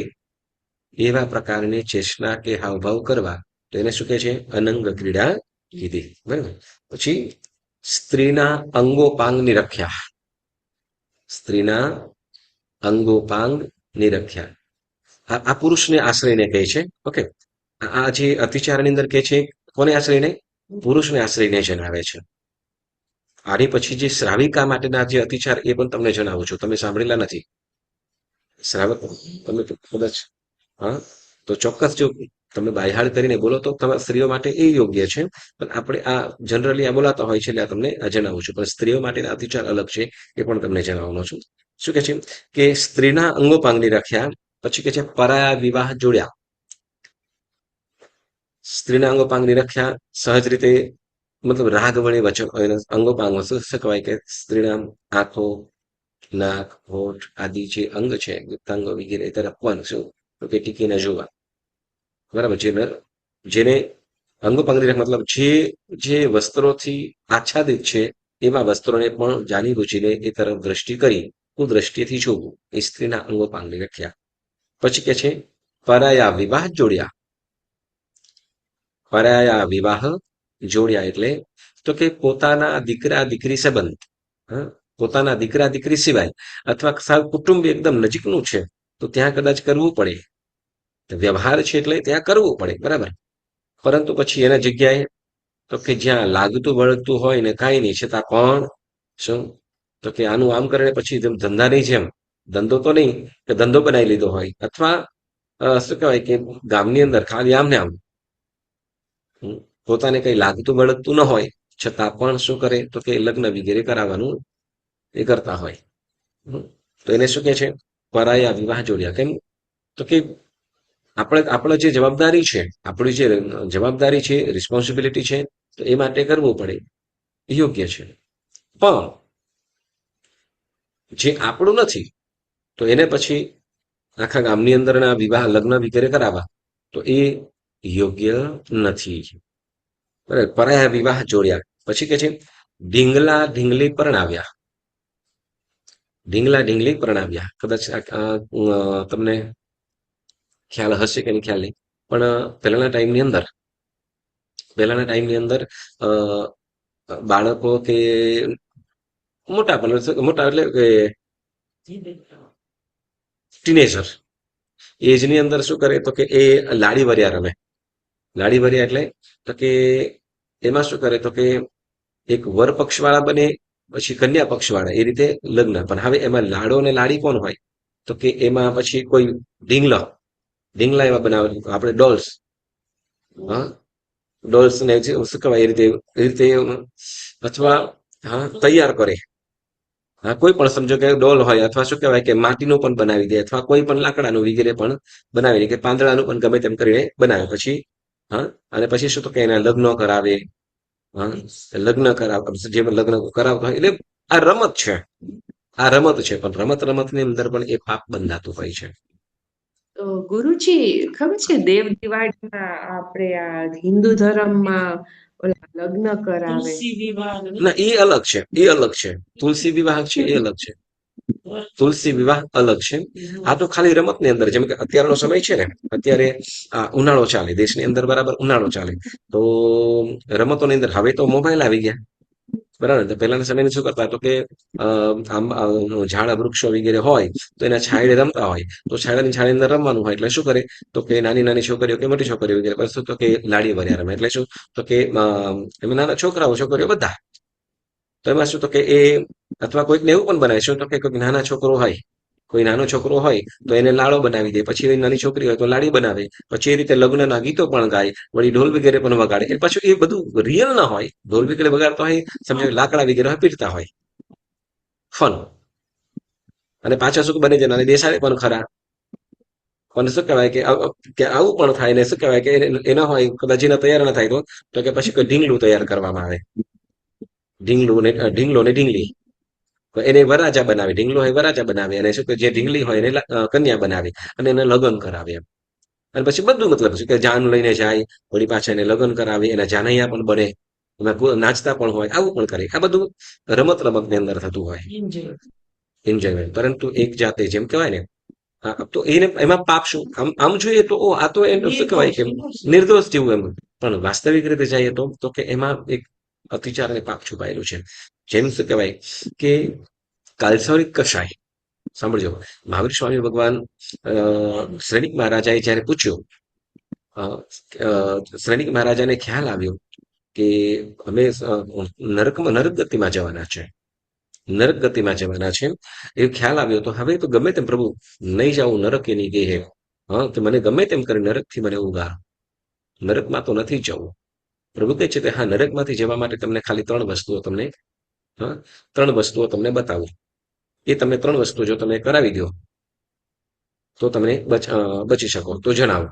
એવા પ્રકારની ચેષ્ટા કે હાવભાવ કરવા તો એને શું કે છે? અનંગ ક્રીડા કીધી. બરાબર. પછી સ્ત્રીના અંગોપાંગની રખ્યા. સ્ત્રીના અંગોપાંગ નિરખ્યા. આ પુરુષને આશ્રયને કહે છે. ઓકે, આ જે અતિચારની અંદર કહે છે કોને આશ્રયને? પુરુષને આશ્રયને જણાવે છે. આની પછી જે શ્રાવિકા માટેના જે અતિચાર એ પણ તમને જણાવું છું, તમે સાંભળેલા નથી. શ્રાવક તમે કદાચ, હા તો ચોક્કસ જો તમે બાયહાડ કરીને બોલો તો તમારા સ્ત્રીઓ માટે એ યોગ્ય છે, પણ આપણે આ જનરલી આ બોલાતા હોય છે એટલે આ તમને જણાવું છું. પણ સ્ત્રીઓ માટેના અતિચાર અલગ છે, એ પણ તમને જણાવવાનો છું. શું કે છે કે સ્ત્રીના અંગોપાંગની રખ્યા. પછી કે છે પરાયા વિવાહ જોડ્યા. સ્ત્રીના અંગોપાંગની રખ્યા સહજ રીતે મતલબ રાગ વડે વચન અંગોપાંગ શું કહેવાય કે સ્ત્રીના આંખો, નાક, હોઠ આદિ જે અંગ છે ગુપ્તાંગો વગેરે તરફ પણ શું તો કે ટીકીને જોવા. બરાબર. જેને અંગોપાંગની રખ મતલબ જે વસ્ત્રોથી આચ્છાદિત છે એવા વસ્ત્રોને પણ જાણી બૂજીને એ તરફ દ્રષ્ટિ કરી કુદ્રષ્ટિથી જોવું, એ સ્ત્રીના અંગોપાંગની રખ્યા. પછી કે છે પરાયા વિવાહ જોડ્યા. પરાયા વિવાહ જોડ્યા એટલે તો કે પોતાના દીકરા દીકરી સંબંધ, પોતાના દીકરા દીકરી સિવાય અથવા સાવ કુટુંબ એકદમ નજીકનું છે તો ત્યાં કદાચ કરવું પડે, વ્યવહાર છે એટલે ત્યાં કરવું પડે. બરાબર. પરંતુ પછી એના જગ્યાએ તો કે જ્યાં લાગતું વળગતું હોય ને કાંઈ નહીં છતાં પણ શું તો કે આનું આમ કરીને પછી જેમ ધંધાની જેમ, ધંધો તો નહીં કે ધંધો બનાવી લીધો હોય અથવા શું કહેવાય કે ગામની અંદર ખાલી આમ ને આમ પોતાને કઈ લાગતું વળગતું ન હોય છતાં પણ શું કરે તો કે લગ્ન વગેરે કરાવવાનું એ કરતા હોય. તો એને શું કે છે પરાયા વિવાહ જોડ્યા. કેમ તો કે આપણે જે જવાબદારી છે, આપણી જે જવાબદારી છે, રિસ્પોન્સિબિલિટી છે, તો એ માટે કરવું પડે, યોગ્ય છે. પણ જે આપણું નથી તો એને પછી આખા ગામની અંદરના વિવાહ લગ્ન વગેરે કરાવવા તો એ યોગ્ય નથી. બરાબર. પરાયા વિવાહ જોડ્યા. પછી કે છે ઢીંગલા ઢીંગલી પરણાવ્યા. ઢીંગલા ઢીંગલી પરણાવ્યા. કદાચ તમને ખ્યાલ હશે કે નહીં ખ્યાલ નહીં, પણ પહેલાના ટાઈમની અંદર બાળકો કે મોટા એટલે કે ટીનેજર એજની અંદર શું કરે તો કે એ લાડી વરિયા રમે. લાડી વરિયા એટલે તો કે એમાં શું કરે તો કે એક વર પક્ષવાળા બને પછી કન્યા પક્ષવાળા, એ રીતે લગ્ન. પણ હવે એમાં લાડો અને લાડી કોણ હોય તો કે એમાં પછી કોઈ ઢીંગલા એવા બનાવે આપણે ડોલ્સ, હા ડોલ્સ ને શું કહેવાય એ રીતે અથવા હા તૈયાર કરે. હા કોઈ પણ સમજો કે ડોલ હોય અથવા શું કહેવાય કે માટીનું પણ બનાવી દે અથવા કોઈ પણ લાકડાનું વગેરે પણ બનાવી દે કે પાંદડાનું પણ ગમે તેમ કરીને બનાવે. પછી હા અને પછી શું તો કે એના લગ્ન કરાવે. હા લગ્ન કરાવતા હોય એટલે આ રમત છે, આ રમત છે. પણ રમતની અંદર પણ એ પાપ બંધાતું હોય છે. તો ગુરુજી ખબર છે દેવ દિવાળીમાં આપણે આ હિન્દુ ધર્મમાં ઓલા લગ્ન કરાવે. ના એ અલગ છે, એ અલગ છે. તુલસી વિવાહ છે એ અલગ છે. તુલસી વિવાહ અલગ છે. આ તો ખાલી રમતની અંદર, જેમ કે અત્યારનો સમય છે ને, અત્યારે આ ઉનાળો ચાલે દેશની અંદર, બરાબર ઉનાળો ચાલે, તો રમતોની અંદર હવે તો મોબાઈલ આવી ગયા, બરાબર ને? તો પહેલાના સમયમાં શું કરતા, તો કે આમ ઝાડ વૃક્ષો વગેરે હોય તો એના છાંયડે રમતા હોય, તો છાંયડાની છાંયડી અંદર રમવાનું હોય એટલે શું કરે, તો કે નાની નાની છોકરીઓ કે મોટી છોકરીઓ વગેરે બસ તો કે લાડી વર્યા રમે. એટલે શું, તો કે એમાં નાના છોકરાઓ છોકરીઓ બધા, તો એમાં શું, તો કે એ અથવા કોઈકને એવું પણ બનાવે શું, તો કે કોઈક નાના છોકરો હોય, કોઈ નાનો છોકરો હોય તો એને લાડો બનાવી દે, પછી એની નાની છોકરી હોય તો લાડી બનાવે, પછી એ રીતે લગ્નના ગીતો પણ ગાય, વળી ઢોલ વગેરે પણ વગાડે. એ પાછું એ બધું રિયલ ના હોય, ઢોલ વગેરે વગાડતા હોય, સમજો લાકડા વગેરે હોય, પીટતા હોય, ફન. અને પાછા શું બને છે, અને બેસાડે પણ ખરા. પણ શું કહેવાય કે આવું પણ થાય ને, શું કહેવાય કે એના હોય કદાચ એના તૈયાર ના થાય તો કે પછી કોઈ ઢીંગલું તૈયાર કરવામાં આવે, ઢીંગલો ને ઢીંગલી, તો એને વરાજા બનાવે, ઢીંગલો હોય વરાજા બનાવે, અને શું કે જે ઢીંગલી હોય એને કન્યા બનાવે અને એને લગ્ન કરાવે એમ. અને પછી બધું મતલબ શું કે જાન લઈને જાય, વળી પાછા એને લગ્ન કરાવે, એના જાનૈયા પણ બને, એમાં નાચતા પણ હોય, આવું પણ કરે. આ બધું રમતની અંદર થતું હોય, એન્જોયમેન્ટ. પરંતુ એક જાતે જેમ કહેવાય ને, તો એને એમાં પાપ શું, આમ જોઈએ તો આ તો એમ શું કહેવાય કે નિર્દોષ જેવું એમ, પણ વાસ્તવિક રીતે જઈએ તો કે એમાં એક અતિચાર અને પાપ છુપાયેલું છે. જેમ શું કહેવાય કે કાલસરિક કષાય. સાંભળજો, મહાવીર સ્વામી ભગવાન શ્રેણિક મહારાજાએ જયારે પૂછ્યું, શ્રેણિક મહારાજાને ખ્યાલ આવ્યો કે અમે નરક ગતિમાં જવાના છે, નરક ગતિમાં જવાના છે, એ ખ્યાલ આવ્યો. તો હવે તો ગમે તેમ પ્રભુ નહીં જાઉં નરક એની ગે હે, હા, તો મને ગમે તેમ કરી નરકથી મને ઉગાર, નરકમાં તો નથી જવું. પ્રભુ કહે છે કે હા, નરકમાંથી જવા માટે તમને ખાલી ત્રણ વસ્તુઓ તમને બતાવું. એ તમે ત્રણ વસ્તુ જો તમે કરાવી દો તો તમે બચી શકો, તો જણાવો.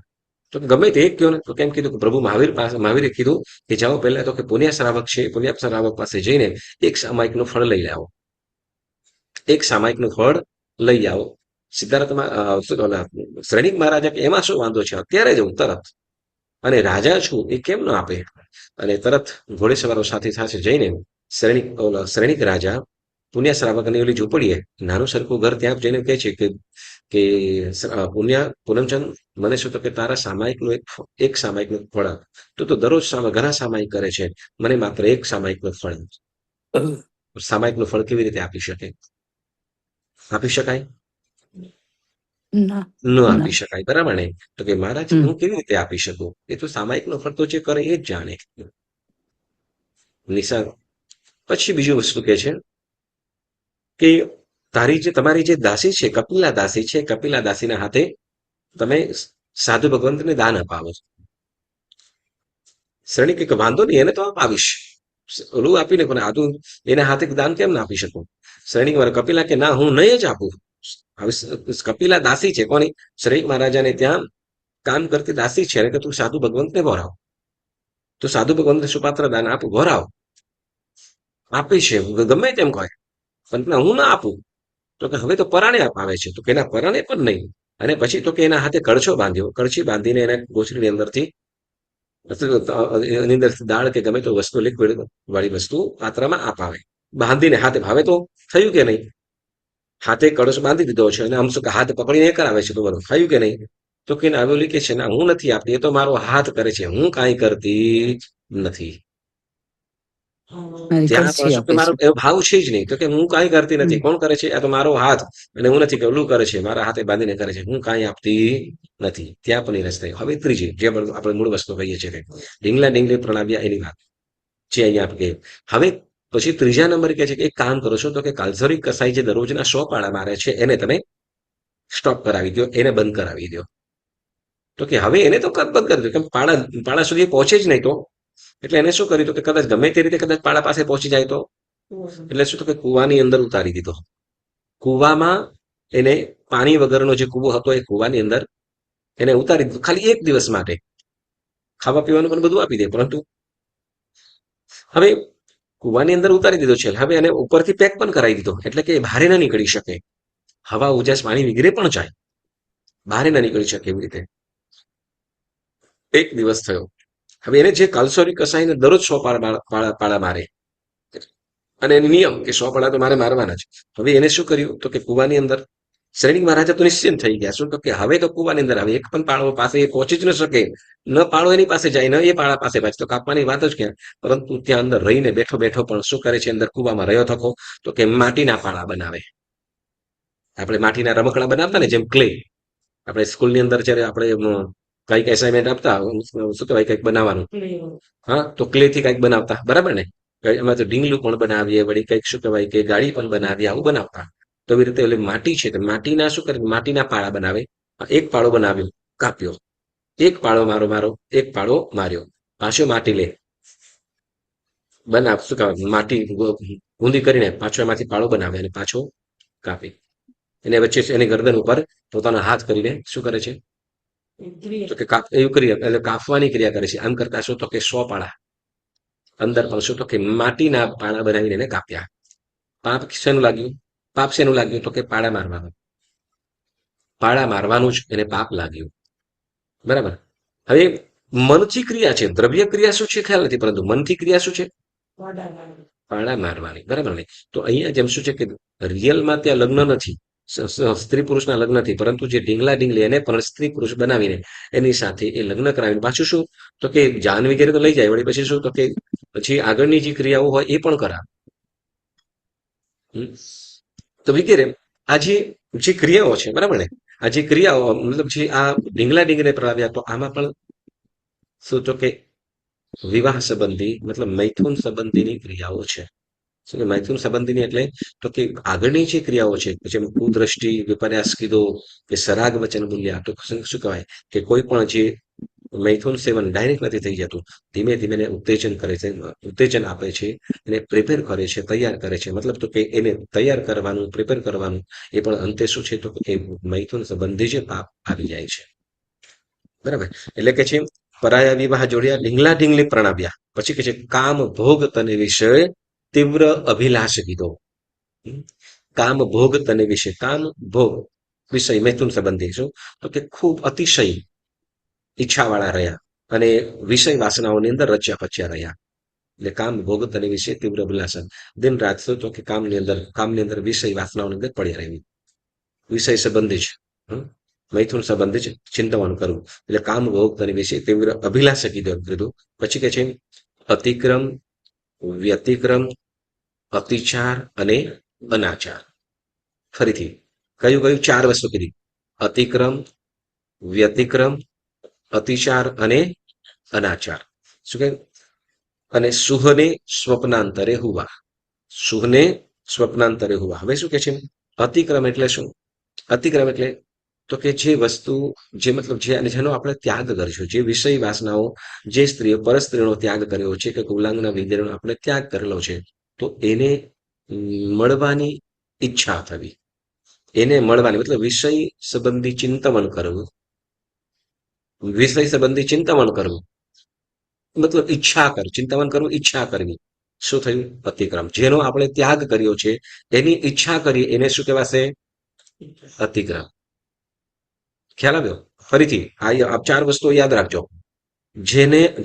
તો ગમે તે એક કહો ને, તો કેમ કીધું કે પ્રભુ મહાવીરે કીધું કે જાઓ પહેલા તો કે પુણ્ય શ્રાવક છે, પુણ્ય શ્રાવક પાસે જઈને એક સામાયિકનું ફળ લઈ આવો, એક સામાયિકનું ફળ લઈ આવો. સિદ્ધાર્થમાં શ્રેણિક મહારાજા કે એમાં શું વાંધો છે, અત્યારે જ હું તરત, અને રાજા છું એ કેમ ન આપે. અને તરત ઘોડેસવારો સાથે સાથે જઈને શ્રેણિક રાજા પુણ્ય શ્રાવકની ઓલી ઝૂંપડીએ, નાનું સરખું ઘર, ત્યાં જઈને કહે છે કે પૂનમચંદ, મને શું, તો કે તારા એક સામાયિકનું ફળ, તું તો દરરોજ ઘણા સામાયિક કરે છે, મને માત્ર એક સામાયિકનું ફળ, સામાયિકનું ફળ કેવી રીતે આપી શકે? આપી શકાય? ના ન આપી શકાય, બરાબર ને? તો કે મહારાજ હું કેવી રીતે આપી શકું? એ તો સામાયિકનો ફળ તો જે કરે એ જ જાણે. નિશા પછી બીજું વસ્તુ કે છે કે તમારી જે દાસી છે, કપિલા દાસી છે, કપિલા દાસીના હાથે તમે સાધુ ભગવંતને દાન અપાવો છો. શ્રેણી કે વાંધો નહીં, એને તો આવીશ, ઓલું આપીને પણ આદુ એના હાથે દાન કેમ ના આપી શકું? શ્રેણી મારા કપિલા કે ના, હું નહીં જ આપું. કપિલા દાસી છે કોની? શ્રેણી મહારાજાને ત્યાં કામ કરતી દાસી છે, કે તું સાધુ ભગવંતને વરાવ, તો સાધુ ભગવંતને સુપાત્ર દાન આપું, વરાવ, આપી છે ગમે તેમ કહે, પણ હું ના આપું. તો કે હવે તો પરાણે અપાવે છે, તો કે એના પરાણે પણ નહીં. અને પછી તો કે એના હાથે કળછો બાંધ્યો, કળછી બાંધીને એને ગોચડીની અંદરથી દાળ કે ગમે તો વસ્તુ, લિક્વિડ વાળી વસ્તુ પાત્રમાં અપાવે, બાંધીને હાથે. હવે તો થયું કે નહીં? હાથે કળશ બાંધી દીધો છે અને આમ શું કે હાથ પકડીને કરાવે છે, તો બધું થયું કે નહીં? તો કે આવેલી કે છે ના, હું નથી આપતી, એ તો મારો હાથ કરે છે, હું કાંઈ કરતી નથી. ત્યાં પણ શું કે મારો એવો ભાવ છે જ નહીં, તો કે હું કાંઈ કરતી નથી, કોણ કરે છે? આ તો મારો હાથ, અને હું નથી કે ઓલું કરે છે, મારા હાથે બાંધીને કરે છે, હું કાંઈ આપતી નથી. ત્યાં પણ નિરસ થઈ. હવે ત્રીજી, જે આપણે મૂળ વસ્તુ કહીએ છીએ, ઢીંગલી પ્રણાવ્યા, એની વાત જે અહીંયા આપણે કહીએ. હવે પછી ત્રીજા નંબર કહે છે કે એક કામ કરો છો, તો કે કાલસરી કસાઈ જે દરરોજના 100 પાળા મારે છે, એને તમે સ્ટોપ કરાવી દો, એને બંધ કરાવી દો. તો કે હવે એને તો બંધ કરી દો, કેમ પાળા સુધી પહોંચે જ નહીં તો. એટલે એને શું કર્યું, તો કે કદાચ ગમે તે રીતે કદાચ પાળા પાસે પહોંચી જાય તો, એટલે શું, તો કે કુવાની અંદર ઉતારી દીધો. કુવામાં એને પાણી વગરનો જે કુવો હતો, એ કુવાની અંદર એને ઉતારી દીધો, ખાલી એક દિવસ માટે. ખાવા પીવાનું પણ બધું આપી દે, પરંતુ હવે કુવાની અંદર ઉતારી દીધો છે. હવે એને ઉપરથી પેક પણ કરાવી દીધો, એટલે કે બહાર ના નીકળી શકે, હવા ઉજાસ પાણી વગેરે પણ જાય. બહાર ના નીકળી શકે એવી રીતે. એક દિવસ થયો. હવે એને જે કાલસોરી કસાઈને દરરોજ 100 પાળા મારે અને એને નિયમ કે 100 પાળા તો મારે મારવાના છે. હવે એને શું કર્યું તો કે કુવાની અંદર શ્રેણીક મહારાજા તો નિશ્ચિંત થઈ ગયા. શું તો કે હવે તો કુવાની અંદર હવે એક પણ પાળો પાસે એ પહોંચી જ ન શકે. ન પાળો એની પાસે જાય, ન એ પાળા પાસે જાય, તો કાપવાની વાત જ ક્યાં. પરંતુ ત્યાં અંદર રહીને બેઠો બેઠો પણ શું કરે છે, અંદર કુવામાં રહ્યો થકો તો કે માટીના પાળા બનાવે. આપણે માટીના રમકડા બનાવતા ને, જેમ ક્લે. આપણે સ્કૂલની અંદર જયારે આપણે કઈક એસાઇનમેન્ટ આપતા, શું કહેવાય, કંઈક બનાવવાનું, હા, તો ક્લે થી કંઈક બનાવતા, બરાબર ને. એમાં તો ઢીંગલું પણ બનાવીએ, વળી કંઈક શું કહેવાય કે ગાડી પણ બનાવીએ, આવું બનાવતા. તો એવી રીતે એટલે માટી છે, તો માટીના શું કરે, માટીના પાળા બનાવે. એક પાળો બનાવ્યો, કાપ્યો, એક પાળો મારો, એક પાળો માર્યો, પાછો માટી લે, બનાવ, શું કહેવાય, માટી ઊંધી કરીને પાછો એમાંથી પાળો બનાવે અને પાછો કાપી. એને વચ્ચે એની ગરદન ઉપર પોતાના હાથ કરીને શું કરે છે, તો કે એવું કરી એટલે કાપવાની ક્રિયા કરે છે. આમ કરતા શું તો કે 100 પાળા અંદર પણ શું તો કે માટીના પાળા બનાવીને એને કાપ્યા. પાપ શેનું લાગ્યું? પાપ શેનું લાગ્યું? તો કે પાળા મારવાનું જ એને પાપ લાગ્યું. બરાબર. હવે મનથી ક્રિયા છે, દ્રવ્ય ક્રિયા શું છે ખ્યાલ નથી, પરંતુ મનથી ક્રિયા શું છે? પાળા મારવાની. બરાબર ને. તો અહીંયા જેમ શું છે કે રિયલમાં ત્યાં લગ્ન નથી, સ્ત્રી પુરુષના લગ્ન નથી, પરંતુ જે ઢીંગલા ઢીંગલી એને પણ સ્ત્રી પુરુષ બનાવીને એની સાથે એ લગ્ન કરાવીને પાછું શું તો કે જાન વગેરે તો લઈ જાય, વળી પછી શું તો કે પછી આગળની જે ક્રિયાઓ હોય એ પણ કરાવે. તો વગેરે આ જે ક્રિયાઓ છે, બરાબર ને, આ જે ક્રિયાઓ મતલબ જે આ ઢીંગલા ઢીંગને પ્રણાવ્યા, તો આમાં પણ શું તો કે વિવાહ સંબંધી મતલબ મૈથુન સંબંધીની ક્રિયાઓ છે. શું કે મૈથુન સંબંધીની એટલે તો કે આગળની જે ક્રિયાઓ છે, જેમ કુદ્રષ્ટિ, વિપર્યાસ કીધો કે સરાગ વચન બોલ્યા, તો શું કહેવાય કે કોઈ પણ જે મૈથુન સેવન ડાયરેક્ટ નથી થઈ જતું, ધીમે ધીમે એને ઉત્તેજન કરે છે, ઉત્તેજન આપે છે, એને પ્રિપેર કરે છે, તૈયાર કરે છે. મતલબ તો કે એને તૈયાર કરવાનું, પ્રિપેર કરવાનું, એ પણ અંતે શું છે તો કે મૈથુન સંબંધી જે પાપ આવી જાય છે. બરાબર. એટલે કે છે પરાયા વિવાહ જોડ્યા, ઢીંગલા ઢીંગલી પ્રણાવ્યા, પછી કે છે કામ ભોગ તને વિષય તીવ્ર અભિલાષ કીધો. કામ ભોગ તને વિશે, કામ ભોગ વિષય મૈથુન સંબંધી શું તો કે ખૂબ અતિશય ઈચ્છાવાળા રહ્યા અને વિષય વાસનાઓની અંદર રચ્યા પચ્યા રહ્યા. એટલે કામ ભોગ તને વિશે તીવ્ર અભિલાષ, દિન રાત શું તો કે કામની અંદર વિષય વાસનાઓની અંદર પડ્યા રહેવી, વિષય સંબંધી જ મૈથુન સંબંધી જ ચિંતવાનું કરવું. એટલે કામ ભોગ તને વિશે તીવ્ર અભિલાષ કીધું. પછી કે છે અતિક્રમ, વ્યતિક્રમ, અતિચાર અને અનાચાર. ફરીથી કયું કયું 4 વસ્તુ કીધી? અતિક્રમ, વ્યતિક્રમ, અતિચાર અને અનાચાર. શું કે અને સુહને સ્વપ્નાંતરે હુવા, સુહને સ્વપ્નાંતરે હુવા. હવે શું કે છે અતિક્રમ એટલે શું? અતિક્રમ એટલે તો કે જે વસ્તુ, જે મતલબ જેનો આપણે ત્યાગ કરીશું, જે વિષય વાસનાઓ, જે સ્ત્રીઓ પરસ્ત્રીનો ત્યાગ કર્યો છે કે કુલાંગના વિદ્યાનો આપણે ત્યાગ કરેલો છે, તો એને મળવાની ઈચ્છા થવી, એને મળવાની મતલબ વિષય સંબંધી ચિંતન કરવું, વિષય સંબંધી ચિંતન કરવું મતલબ ઈચ્છા કર, ચિંતન કરવું, ઈચ્છા કરવી. શું થયું? અતિક્રમ. જેનો આપણે ત્યાગ કર્યો છે એની ઈચ્છા કરી, એને શું કહેવાશે? અતિક્રમ. ખ્યાલ આવ્યો? ફરીથી આ 4 વસ્તુઓ યાદ રાખજો.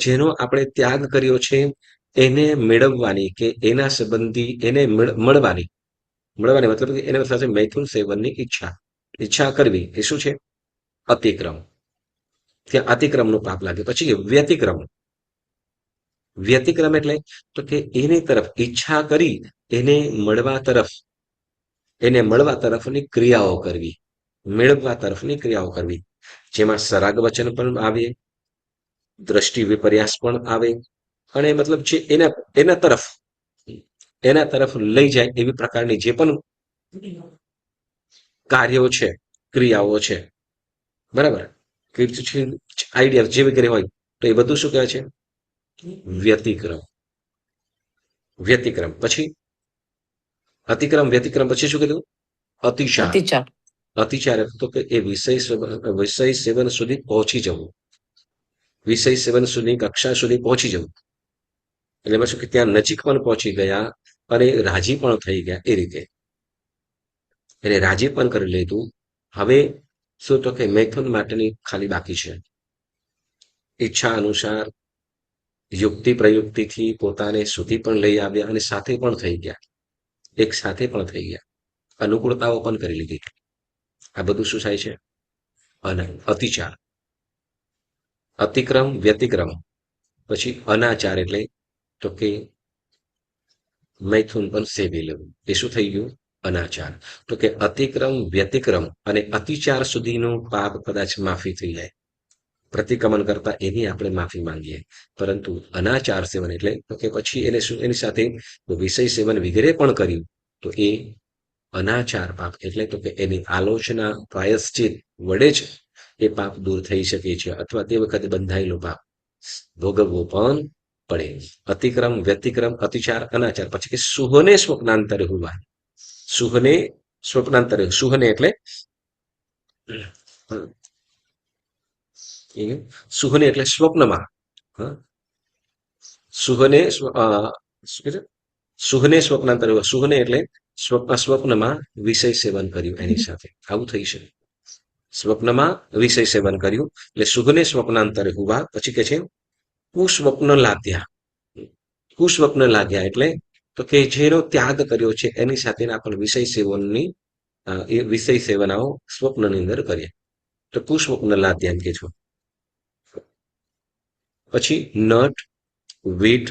જેનો આપણે ત્યાગ કર્યો છે એને મેળવવાની કે એના સંબંધી એને મળવાની મતલબ કે એને સાથે મૈથુન સેવનની ઈચ્છા કરવી, એ શું છે? અતિક્રમ. ત્યાં અતિક્રમનું પાપ લાગે. પછી વ્યતિક્રમ. વ્યતિક્રમ એટલે તો કે એની તરફ ઈચ્છા કરી એને મળવા તરફની ક્રિયાઓ કરવી, મેળવવા તરફની ક્રિયાઓ કરવી, જેમાં સરાગ વચન પણ આવે, દ્રષ્ટિ વિપર્યાસ પણ આવે, અને મતલબ જે એના તરફ લઈ જાય એવી પ્રકારની જે પણ કાર્યો છે, ક્રિયાઓ છે, બરાબર, આઈડિયા જે વગેરે હોય, તો એ બધું શું કહેવાય છે? વ્યતિક્રમ. વ્યતિક્રમ. પછી અતિક્રમ, વ્યતિક્રમ પછી શું કીધું? અતિચાર. અતિચાર. અતિચાર તો કે એ વિષય સેવન સુધી પહોંચી જવું, વિષય સેવન સુધી કક્ષા સુધી પહોંચી જવું. એટલે એમાં શું કે ત્યાં નજીક પણ પહોંચી ગયા અને રાજી પણ થઈ ગયા, એ રીતે એને રાજી પણ કરી લીધું. હવે શું તો કે મૈથુન માટેની ખાલી બાકી છે. ઈચ્છા અનુસાર યુક્તિ પ્રયુક્તિથી પોતાને સુધી પણ લઈ આવ્યા અને સાથે પણ થઈ ગયા, એક સાથે પણ થઈ ગયા, અનુકૂળતાઓ પણ કરી લીધી. આ બધું શું થાય છે? અતિચાર, અતિક્રમ, વ્યતિક્રમ. પછી અનાચાર એટલે તો કે મૈથુન પણ સેવી લેવું. એ શું થઈ ગયું? અનાચાર. તો કે અતિક્રમ, વ્યતિક્રમ અને અતિચાર સુધીનું પાપ કદાચ માફી થઈ જાય, પ્રતિક્રમણ કરતા એની આપણે માફી માંગીએ. પરંતુ અનાચાર સેવન એટલે તો કે પછી એને શું, એની સાથે વિષય સેવન વગેરે પણ કર્યું તો એ અનાચાર પાપ એટલે તો કે એની આલોચના પ્રાયશ્ચિત વડે જ એ પાપ દૂર થઈ શકે છે, અથવા તે વખતે બંધાયેલો પાપ ભોગવવો પણ પડે. અતિક્રમ, વ્યતિક્રમ, અતિચાર, અનાચાર. પછી કે સુહને સ્વપ્નાંતરે હુવા. સુહને સ્વપ્નાંતરે. સુહને એટલે સુહને એટલે સ્વપ્નમાં. સુહને શું કે છે? સુહને સ્વપ્નાંતરે. સુહને એટલે સ્વપ્નમાં વિષય સેવન કર્યું એની સાથે. આવું થઈ છે. સ્વપ્નમાં વિષય સેવન કર્યું એટલે સુહને સ્વપ્નાંતરે હુવા. પછી કે છે કુસ્વપ્ન લાદ્યા. કુસ્વપ્ન લાદ્યા એટલે તો કે જેનો ત્યાગ કર્યો છે એની સાથેના પણ વિષય સેવનની એ વિષય સેવનાઓ સ્વપ્નની અંદર કરીએ તો કુસ્વપ્ન લાદ્યા એમ કે છો. પછી નટ, વીટ,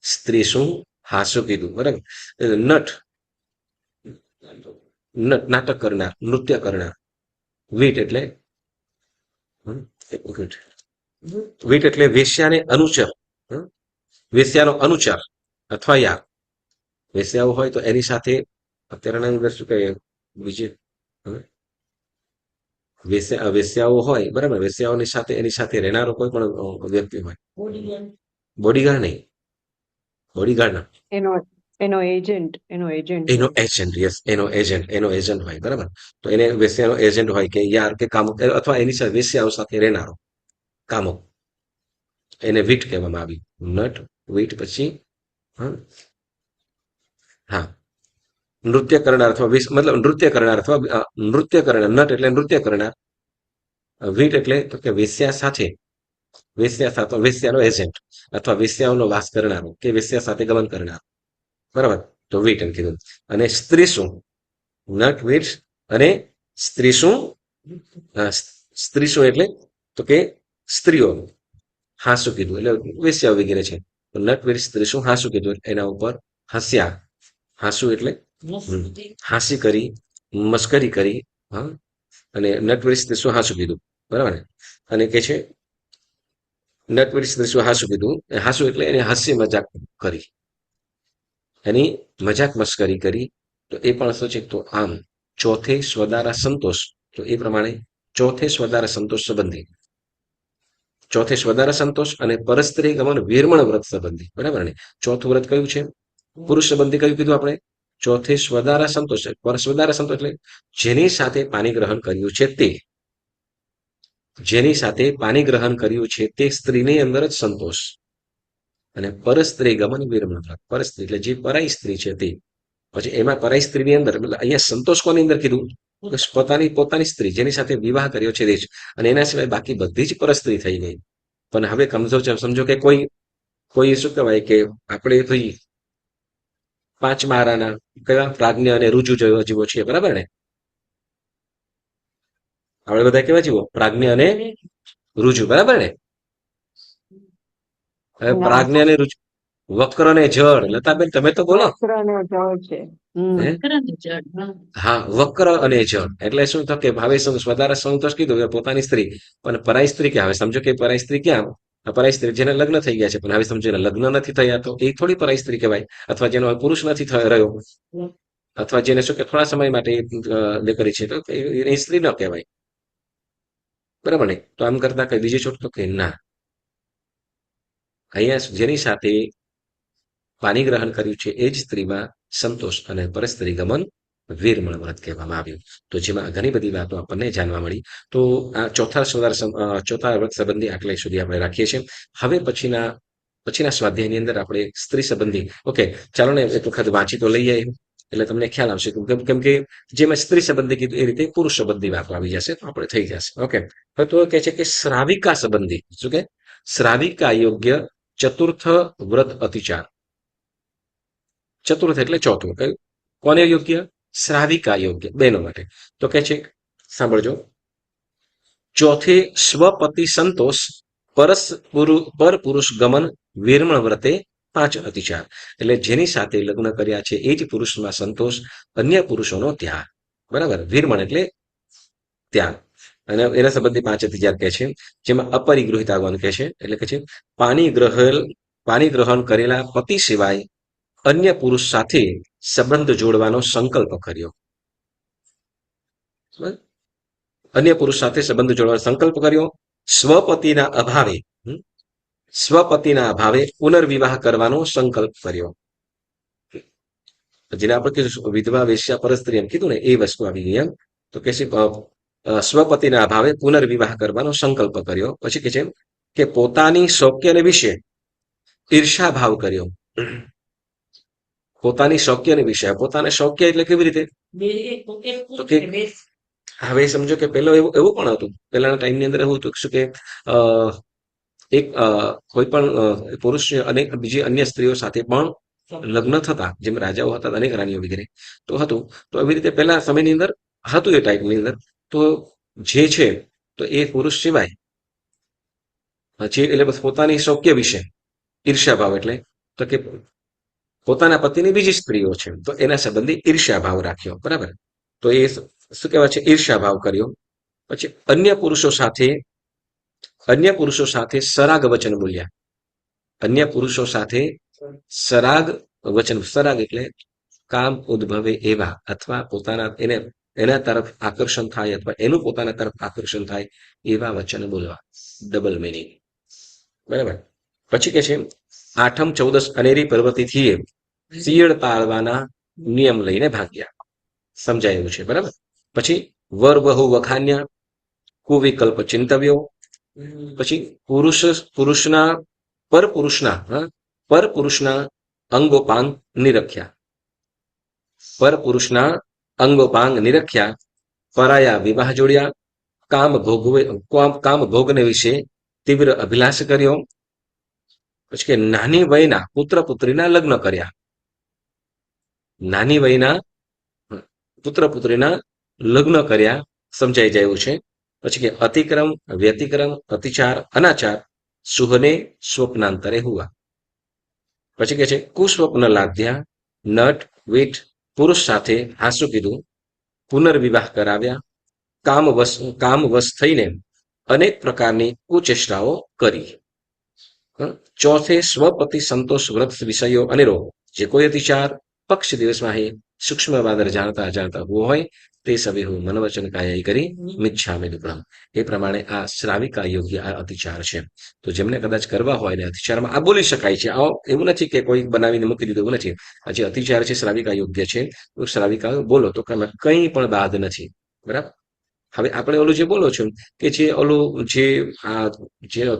સ્ત્રી શું હાસ્યું કીધું, બરાબર. નટ, નટ નાટક કરનાર, નૃત્ય કરનાર. વીટ એટલે વીટ એટલે વેશ્યાને અનુચર, વેશ્યાનો અનુચર અથવા યાર. વેશ્યાઓ હોય તો એની સાથે અત્યારના અંદર શું કહે બીજે વેશ્યાઓ હોય, બરાબર. વેશ્યાઓની સાથે એની સાથે રહેનારો કોઈ પણ વ્યક્તિ હોય. બોડીગાર્ડ નહીં, બોડીગાર્ડ ના, એનો એજન્ટ એનો એજન્ટ. યસ, એનો એજન્ટ હોય, બરાબર. તો એને વેશ્યાનો એજન્ટ હોય કે યાર કે કામુક, અથવા એની સાથે વેશ્યાઓ સાથે રહેનારો કામુક, એને વીટ કહેવામાં આવી. નટ, વીટ. પછી હા, નૃત્ય કરનાર અથવા મતલબ નૃત્ય કરનાર અથવા નૃત્ય કરનાર. નટ એટલે નૃત્ય કરનાર. વીટ એટલે તો કે વેશ્યા સાથે, વેશ્યાનો એજન્ટ અથવા વેશ્યાઓનો વાસ કરનારો કે વેશ્યા સાથે ગમન કરનાર, બરાબર. તો વીટ એમ કીધું. અને સ્ત્રી શું? નટ, વીટ અને સ્ત્રી શું? સ્ત્રી શું એટલે તો કે સ્ત્રીઓ. હાસુ કીધું એટલે વેશ્યાઓ વગેરે છે. નટ, વીટ, સ્ત્રી શું હાસુ કીધું એના ઉપર હસ્યા. હાસુ એટલે હાસી કરી, મસ્કરી કરી. હા, અને નટવીર સ્ત્રી શું હાસુ કીધું, બરાબર. અને કે છે નટવીર સ્ત્રી શું હાસુ કીધું. હાસુ એટલે એને હાસ્ય મજાક કરી, એની મજાક મસ્કરી કરી. તો એ પણ શું છે? તો આમ ચોથે સ્વદારા સંતોષ. તો એ પ્રમાણે ચોથે સ્વદારા સંતોષ સંબંધી, ચોથે સ્વદારા સંતોષ અને પરસ્ત્રી ગમન વિરમણ વ્રત સંબંધી, બરાબર ને. ચોથું વ્રત કયું છે? પુરુષ સંબંધી કયું કીધું આપણે? ચોથે સ્વદારા સંતોષ. સ્વદારા સંતોષ એટલે જેની સાથે પાણી ગ્રહણ કર્યું છે તે, જેની સાથે પાણી ગ્રહણ કર્યું છે તે સ્ત્રીની અંદર જ સંતોષ. અને પરસ્ત્રી ગમન વિરમણ વ્રત. પરસ્ત્રી એટલે જે પરાઈ સ્ત્રી છે તે. પછી એમાં પરાઈ સ્ત્રીની અંદર અહીંયા સંતોષ કોની અંદર કીધું? પોતાની સ્ત્રી જેની સાથે વિવાહ કર્યો છે તે જ. અને એના સિવાય બાકી બધી જ પરસ્ત્રી થઈ ગઈ. પણ હવે સમજો કે કોઈ શું કહેવાય કે આપણે ભાઈ 5 મારાના કયા પ્રાજ્ઞ અને રુજુ જીવો છીએ, બરાબર ને. આપણે બધા કેવા જીવો? પ્રાજ્ઞ અને રુજુ, બરાબર ને. હવે પ્રાજ્ઞ અને રુજુ, વક્ર ને જળ. લતાબેન તમે તો બોલો. હા, વક્ર અને જળ એટલે શું? તો કે ભાવે સ્વદારા સંતોષ કીધું કે પોતાની સ્ત્રી. પણ પરાઈ સ્ત્રી ક્યાં? હવે સમજો કે પરાઈ સ્ત્રી ક્યાં? પરાઈ સ્ત્રી જેને લગ્ન થઈ ગયા છે, પણ હવે સમજો લગ્ન નથી થયા તો એ થોડી પરાઈ સ્ત્રી કહેવાય. અથવા જેનો પુરુષ નથી રહ્યો, અથવા જેને શું કે થોડા સમય માટે કરી છે, તો એ સ્ત્રી ન કહેવાય, બરાબર ને. તો આમ કરતા કઈ બીજી છોટ? તો કે ના, અહીંયા જેની સાથે પાણી ગ્રહણ કર્યું છે એ જ સ્ત્રીમાં સંતોષ અને પરસ્ત્રી ગમન વિરમણ વ્રત કહેવામાં આવ્યું. તો જેમાં ઘણી બધી વાતો આપણને જાણવા મળી. તો આ ચોથા વ્રત સંબંધી આટલે સુધી આપણે રાખીએ છીએ. હવે પછીના સ્વાધ્યાયની અંદર આપણે સ્ત્રી સંબંધી, ઓકે ચાલો ને એક વખત વાંચી તો લઈએ. એટલે તમને ખ્યાલ આવશે કેમ કે જેમાં સ્ત્રી સંબંધી કીધું એ રીતે પુરુષ સંબંધી વાતો આવી જશે તો આપણે થઈ જશે. ઓકે, હવે તો કહે છે કે શ્રાવિકા સંબંધી શું કે શ્રાવિકા યોગ્ય ચતુર્થ વ્રત અતિચાર. ચતુર્થ એટલે ચોથું કયું કોને યોગ્ય શ્રાવિકા યોગ્ય બહેનો માટે તો કે છે સાંભળજો ચોથે સ્વપતિ સંતોષ પર પુરુષ ગમન વિરમણ વ્રતે 5 અતિચાર. એટલે જેની સાથે લગ્ન કર્યા છે એ જ પુરુષમાં સંતોષ અન્ય પુરુષોનો ત્યાગ. બરાબર, વિરમણ એટલે ત્યાગ અને એના સંબંધી 5 અતિચાર કહે છે જેમાં અપરિગૃહિત આગમન કહે છે એટલે કે છે પાણી ગ્રહણ કરેલા પતિ સિવાય અન્ય પુરુષ સાથે સંબંધ જોડવાનો સંકલ્પ કર્યો. અન્ય પુરુષ સાથે સંબંધ જોડવાનો સંકલ્પ કર્યો. સ્વપતિના અભાવે પુનર્વિવાહ કરવાનો સંકલ્પ કર્યો. જેને આપણે કીધું વિધવા વેશ્યા પરસ્ત્રી એમ કીધું ને એ વસ્તુ આવી ગઈ એમ તો કે છે સ્વપતિના અભાવે પુનર્વિવાહ કરવાનો સંકલ્પ કર્યો. પછી કે છે કે પોતાની સૌખ્યને વિશે ઈર્ષા ભાવ કર્યો. પોતાની સૌખ્યને વિશે પોતાને સૌખ્ય એટલે કેવી રીતે તો કે હવે સમજો કે પેલો એવું પણ હતું પહેલાના ટાઈમની અંદર એવું હતું શું કે એક કોઈ પણ પુરુષ અનેક બીજી અન્ય સ્ત્રીઓ સાથે પણ લગ્ન થતા જેમ રાજાઓ હતા અનેક રાણીઓ વગેરે તો હતું તો એવી રીતે પહેલા સમયની અંદર હતું એ ટાઈપની અંદર તો જે છે તો એ પુરુષ સિવાય જે એટલે પોતાની સૌખ્ય વિશે ઈર્ષ્યાભાવ એટલે તો કે પોતાના પતિની બીજી સ્ત્રીઓ છે તો એના સંબંધી ઈર્ષ્યાભાવ રાખ્યો. બરાબર, તો એ શું કહેવાય છે ઈર્ષ્યાભાવ કર્યો. પછી અન્ય પુરુષો સાથે સરાગ વચન બોલ્યા. અન્ય પુરુષો સાથે સરાગ વચન, સરાગ એટલે કામ ઉદ્ભવે એવા અથવા પોતાના એના તરફ આકર્ષણ થાય અથવા એનું પોતાના તરફ આકર્ષણ થાય એવા વચન બોલવા. Double meaning. બરાબર, પછી કે છે 8મ 14 અનેરી પર્વતીથી શિયળ પાળવાના નિયમ લઈને ભાગ્યા. સમજાય એવું છે. બરાબર, પછી વર વહુ વખાન્યા કુવિકલ્પ ચિંતવ્યો. પછી પુરુષના અંગોપાંગ નિરખ્યા પરાયા વિવાહ જોડ્યા. કામ ભોગને વિશે તીવ્ર અભિલાષ કર્યો. પછી કે નાની વયના પુત્ર પુત્રીના લગ્ન કર્યા. નાની વયના પુત્ર પુત્રીના લગ્ન કર્યા સમજાઈ જાય એવું છે. પછી કે અતિક્રમ વ્યતિક્રમ અતિચાર અનાચાર સુહને સ્વપ્નાંતરે હુઆ. પછી કે છે કુસ્વપ્ન લાદ્યા નટ વીટ પુરુષ સાથે હાસુ કીધું પુનર્વિવાહ કરાવ્યા કામવશ થઈને અનેક પ્રકારની કુચેષ્ટાઓ કરી. ચોથે સ્વપતિ સંતોષ વ્રત વિષયો અનેરો જે કોઈ અતિચાર પક્ષ દિવસમાં હે સૂક્ષ્મ વાદર જાણતા અજાણતા હુઓ હોય તે સવે હું મનવચન કાયા કરી મિચ્છામિ દુક્કડમ. એ પ્રમાણે આ શ્રાવિકા યોગ્ય આ અતિચાર છે. તો જેમને કદાચ કરવા હોય ને અતિચારમાં આ બોલી શકાય છે. એવું નથી કે કોઈ બનાવીને મૂકી દીધું એવું નથી. આ જે અતિચાર છે શ્રાવિકા યોગ્ય છે તો શ્રાવિકા બોલો તો કંઈ પણ બાદ નથી. બરાબર, હવે આપણે ઓલું જે બોલો છો કે જે ઓલું જે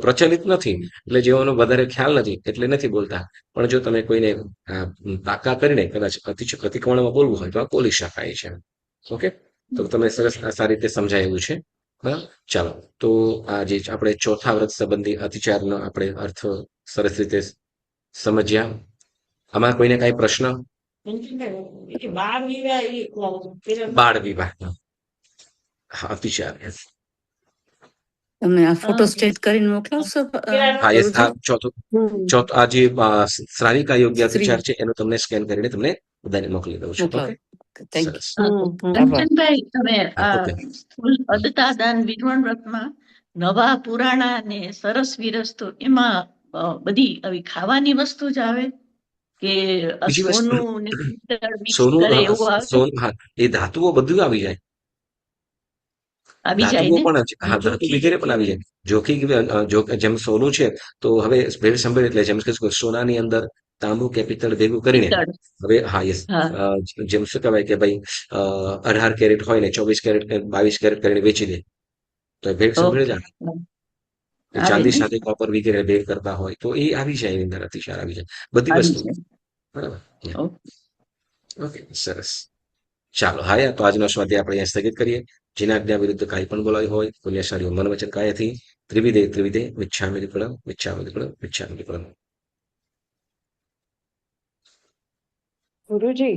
પ્રચલિત નથી એટલે જેઓનો વધારે ખ્યાલ નથી એટલે નથી બોલતા પણ જો તમે કોઈને તાકા કરીને કદાચ અતિક્રમણમાં બોલવું હોય તો આ બોલી શકાય છે. ઓકે, તો તમે સરસ સારી રીતે સમજાય એવું છે. બરાબર, ચાલો તો આ જે આપણે ચોથા વ્રત સંબંધી અતિચારનો આપણે અર્થ સરસ રીતે સમજ્યા. આમાં કોઈને કઈ પ્રશ્ન? બાળ વિવાહ અતિચાર. તમે આ ફોટો સ્ટેટ કરીને મોકલાવશો? હા યસ, આ ચોથો આ જે શ્રાવિકા યોગ્ય અતિચાર છે એનું તમને સ્કેન કરીને તમને બધાને મોકલી દઉં છું. ઓકે, થેન્ક સરસ. કંચનભાઈ, તમે હા, આ ઓકે. અદતા દાન વિરમણ વ્રતમાં નવા પુરાણા ને સરસ વિરસ્તો એમાં બધી આવી ખાવાની વસ્તુ જ આવે કે બીજી વસ્તુ સોનું ને પિત્તળ mix સોનું કરે એવું આવે? હા એ ધાતુઓ બધું આવી જાય. આવી જાય ધાતુઓ ને? પણ હા ધાતુ વગેરે પણ આવી જાય. જોખી જેમ સોનું છે તો હવે ભેળ સંભાળ એટલે જેમ કે સોનાની અંદર તાંબુ કે પિત્તળ ભેગું કરીને પિત્તળ. હવે હા યસ હા, જેમ શું કહેવાય કે ભાઈ 18 કેરેટ હોય ને 24 કેરેટ 22 કેરેટ કરીને વેચી દે તો એ ભેળ સંભાળ જ આવે. આવે ચાંદી ને? સાથે કોપર વગેરે ભેળ કરતા હોય તો એ આવી જાય એની અંદર અતિચાર આવી જાય બધી આવી વસ્તુ. જાય. બરાબર. ઓકે. ઓકે, સરસ. ચાલો હા, તો આજનો સ્વાધ્યાય આપણે અહીંયા સ્થગિત કરીએ. જેના આજ્ઞા વિરુદ્ધ કાંઈ પણ બોલાયું હોય પુણ્યશાળીઓ મન વચન કાયાથી ત્રિવિધે ત્રિવિધે મિચ્છામિ દુક્કડમ મિચ્છામિ દુક્કડમ મિચ્છામિ દુક્કડમ. ગુરુજી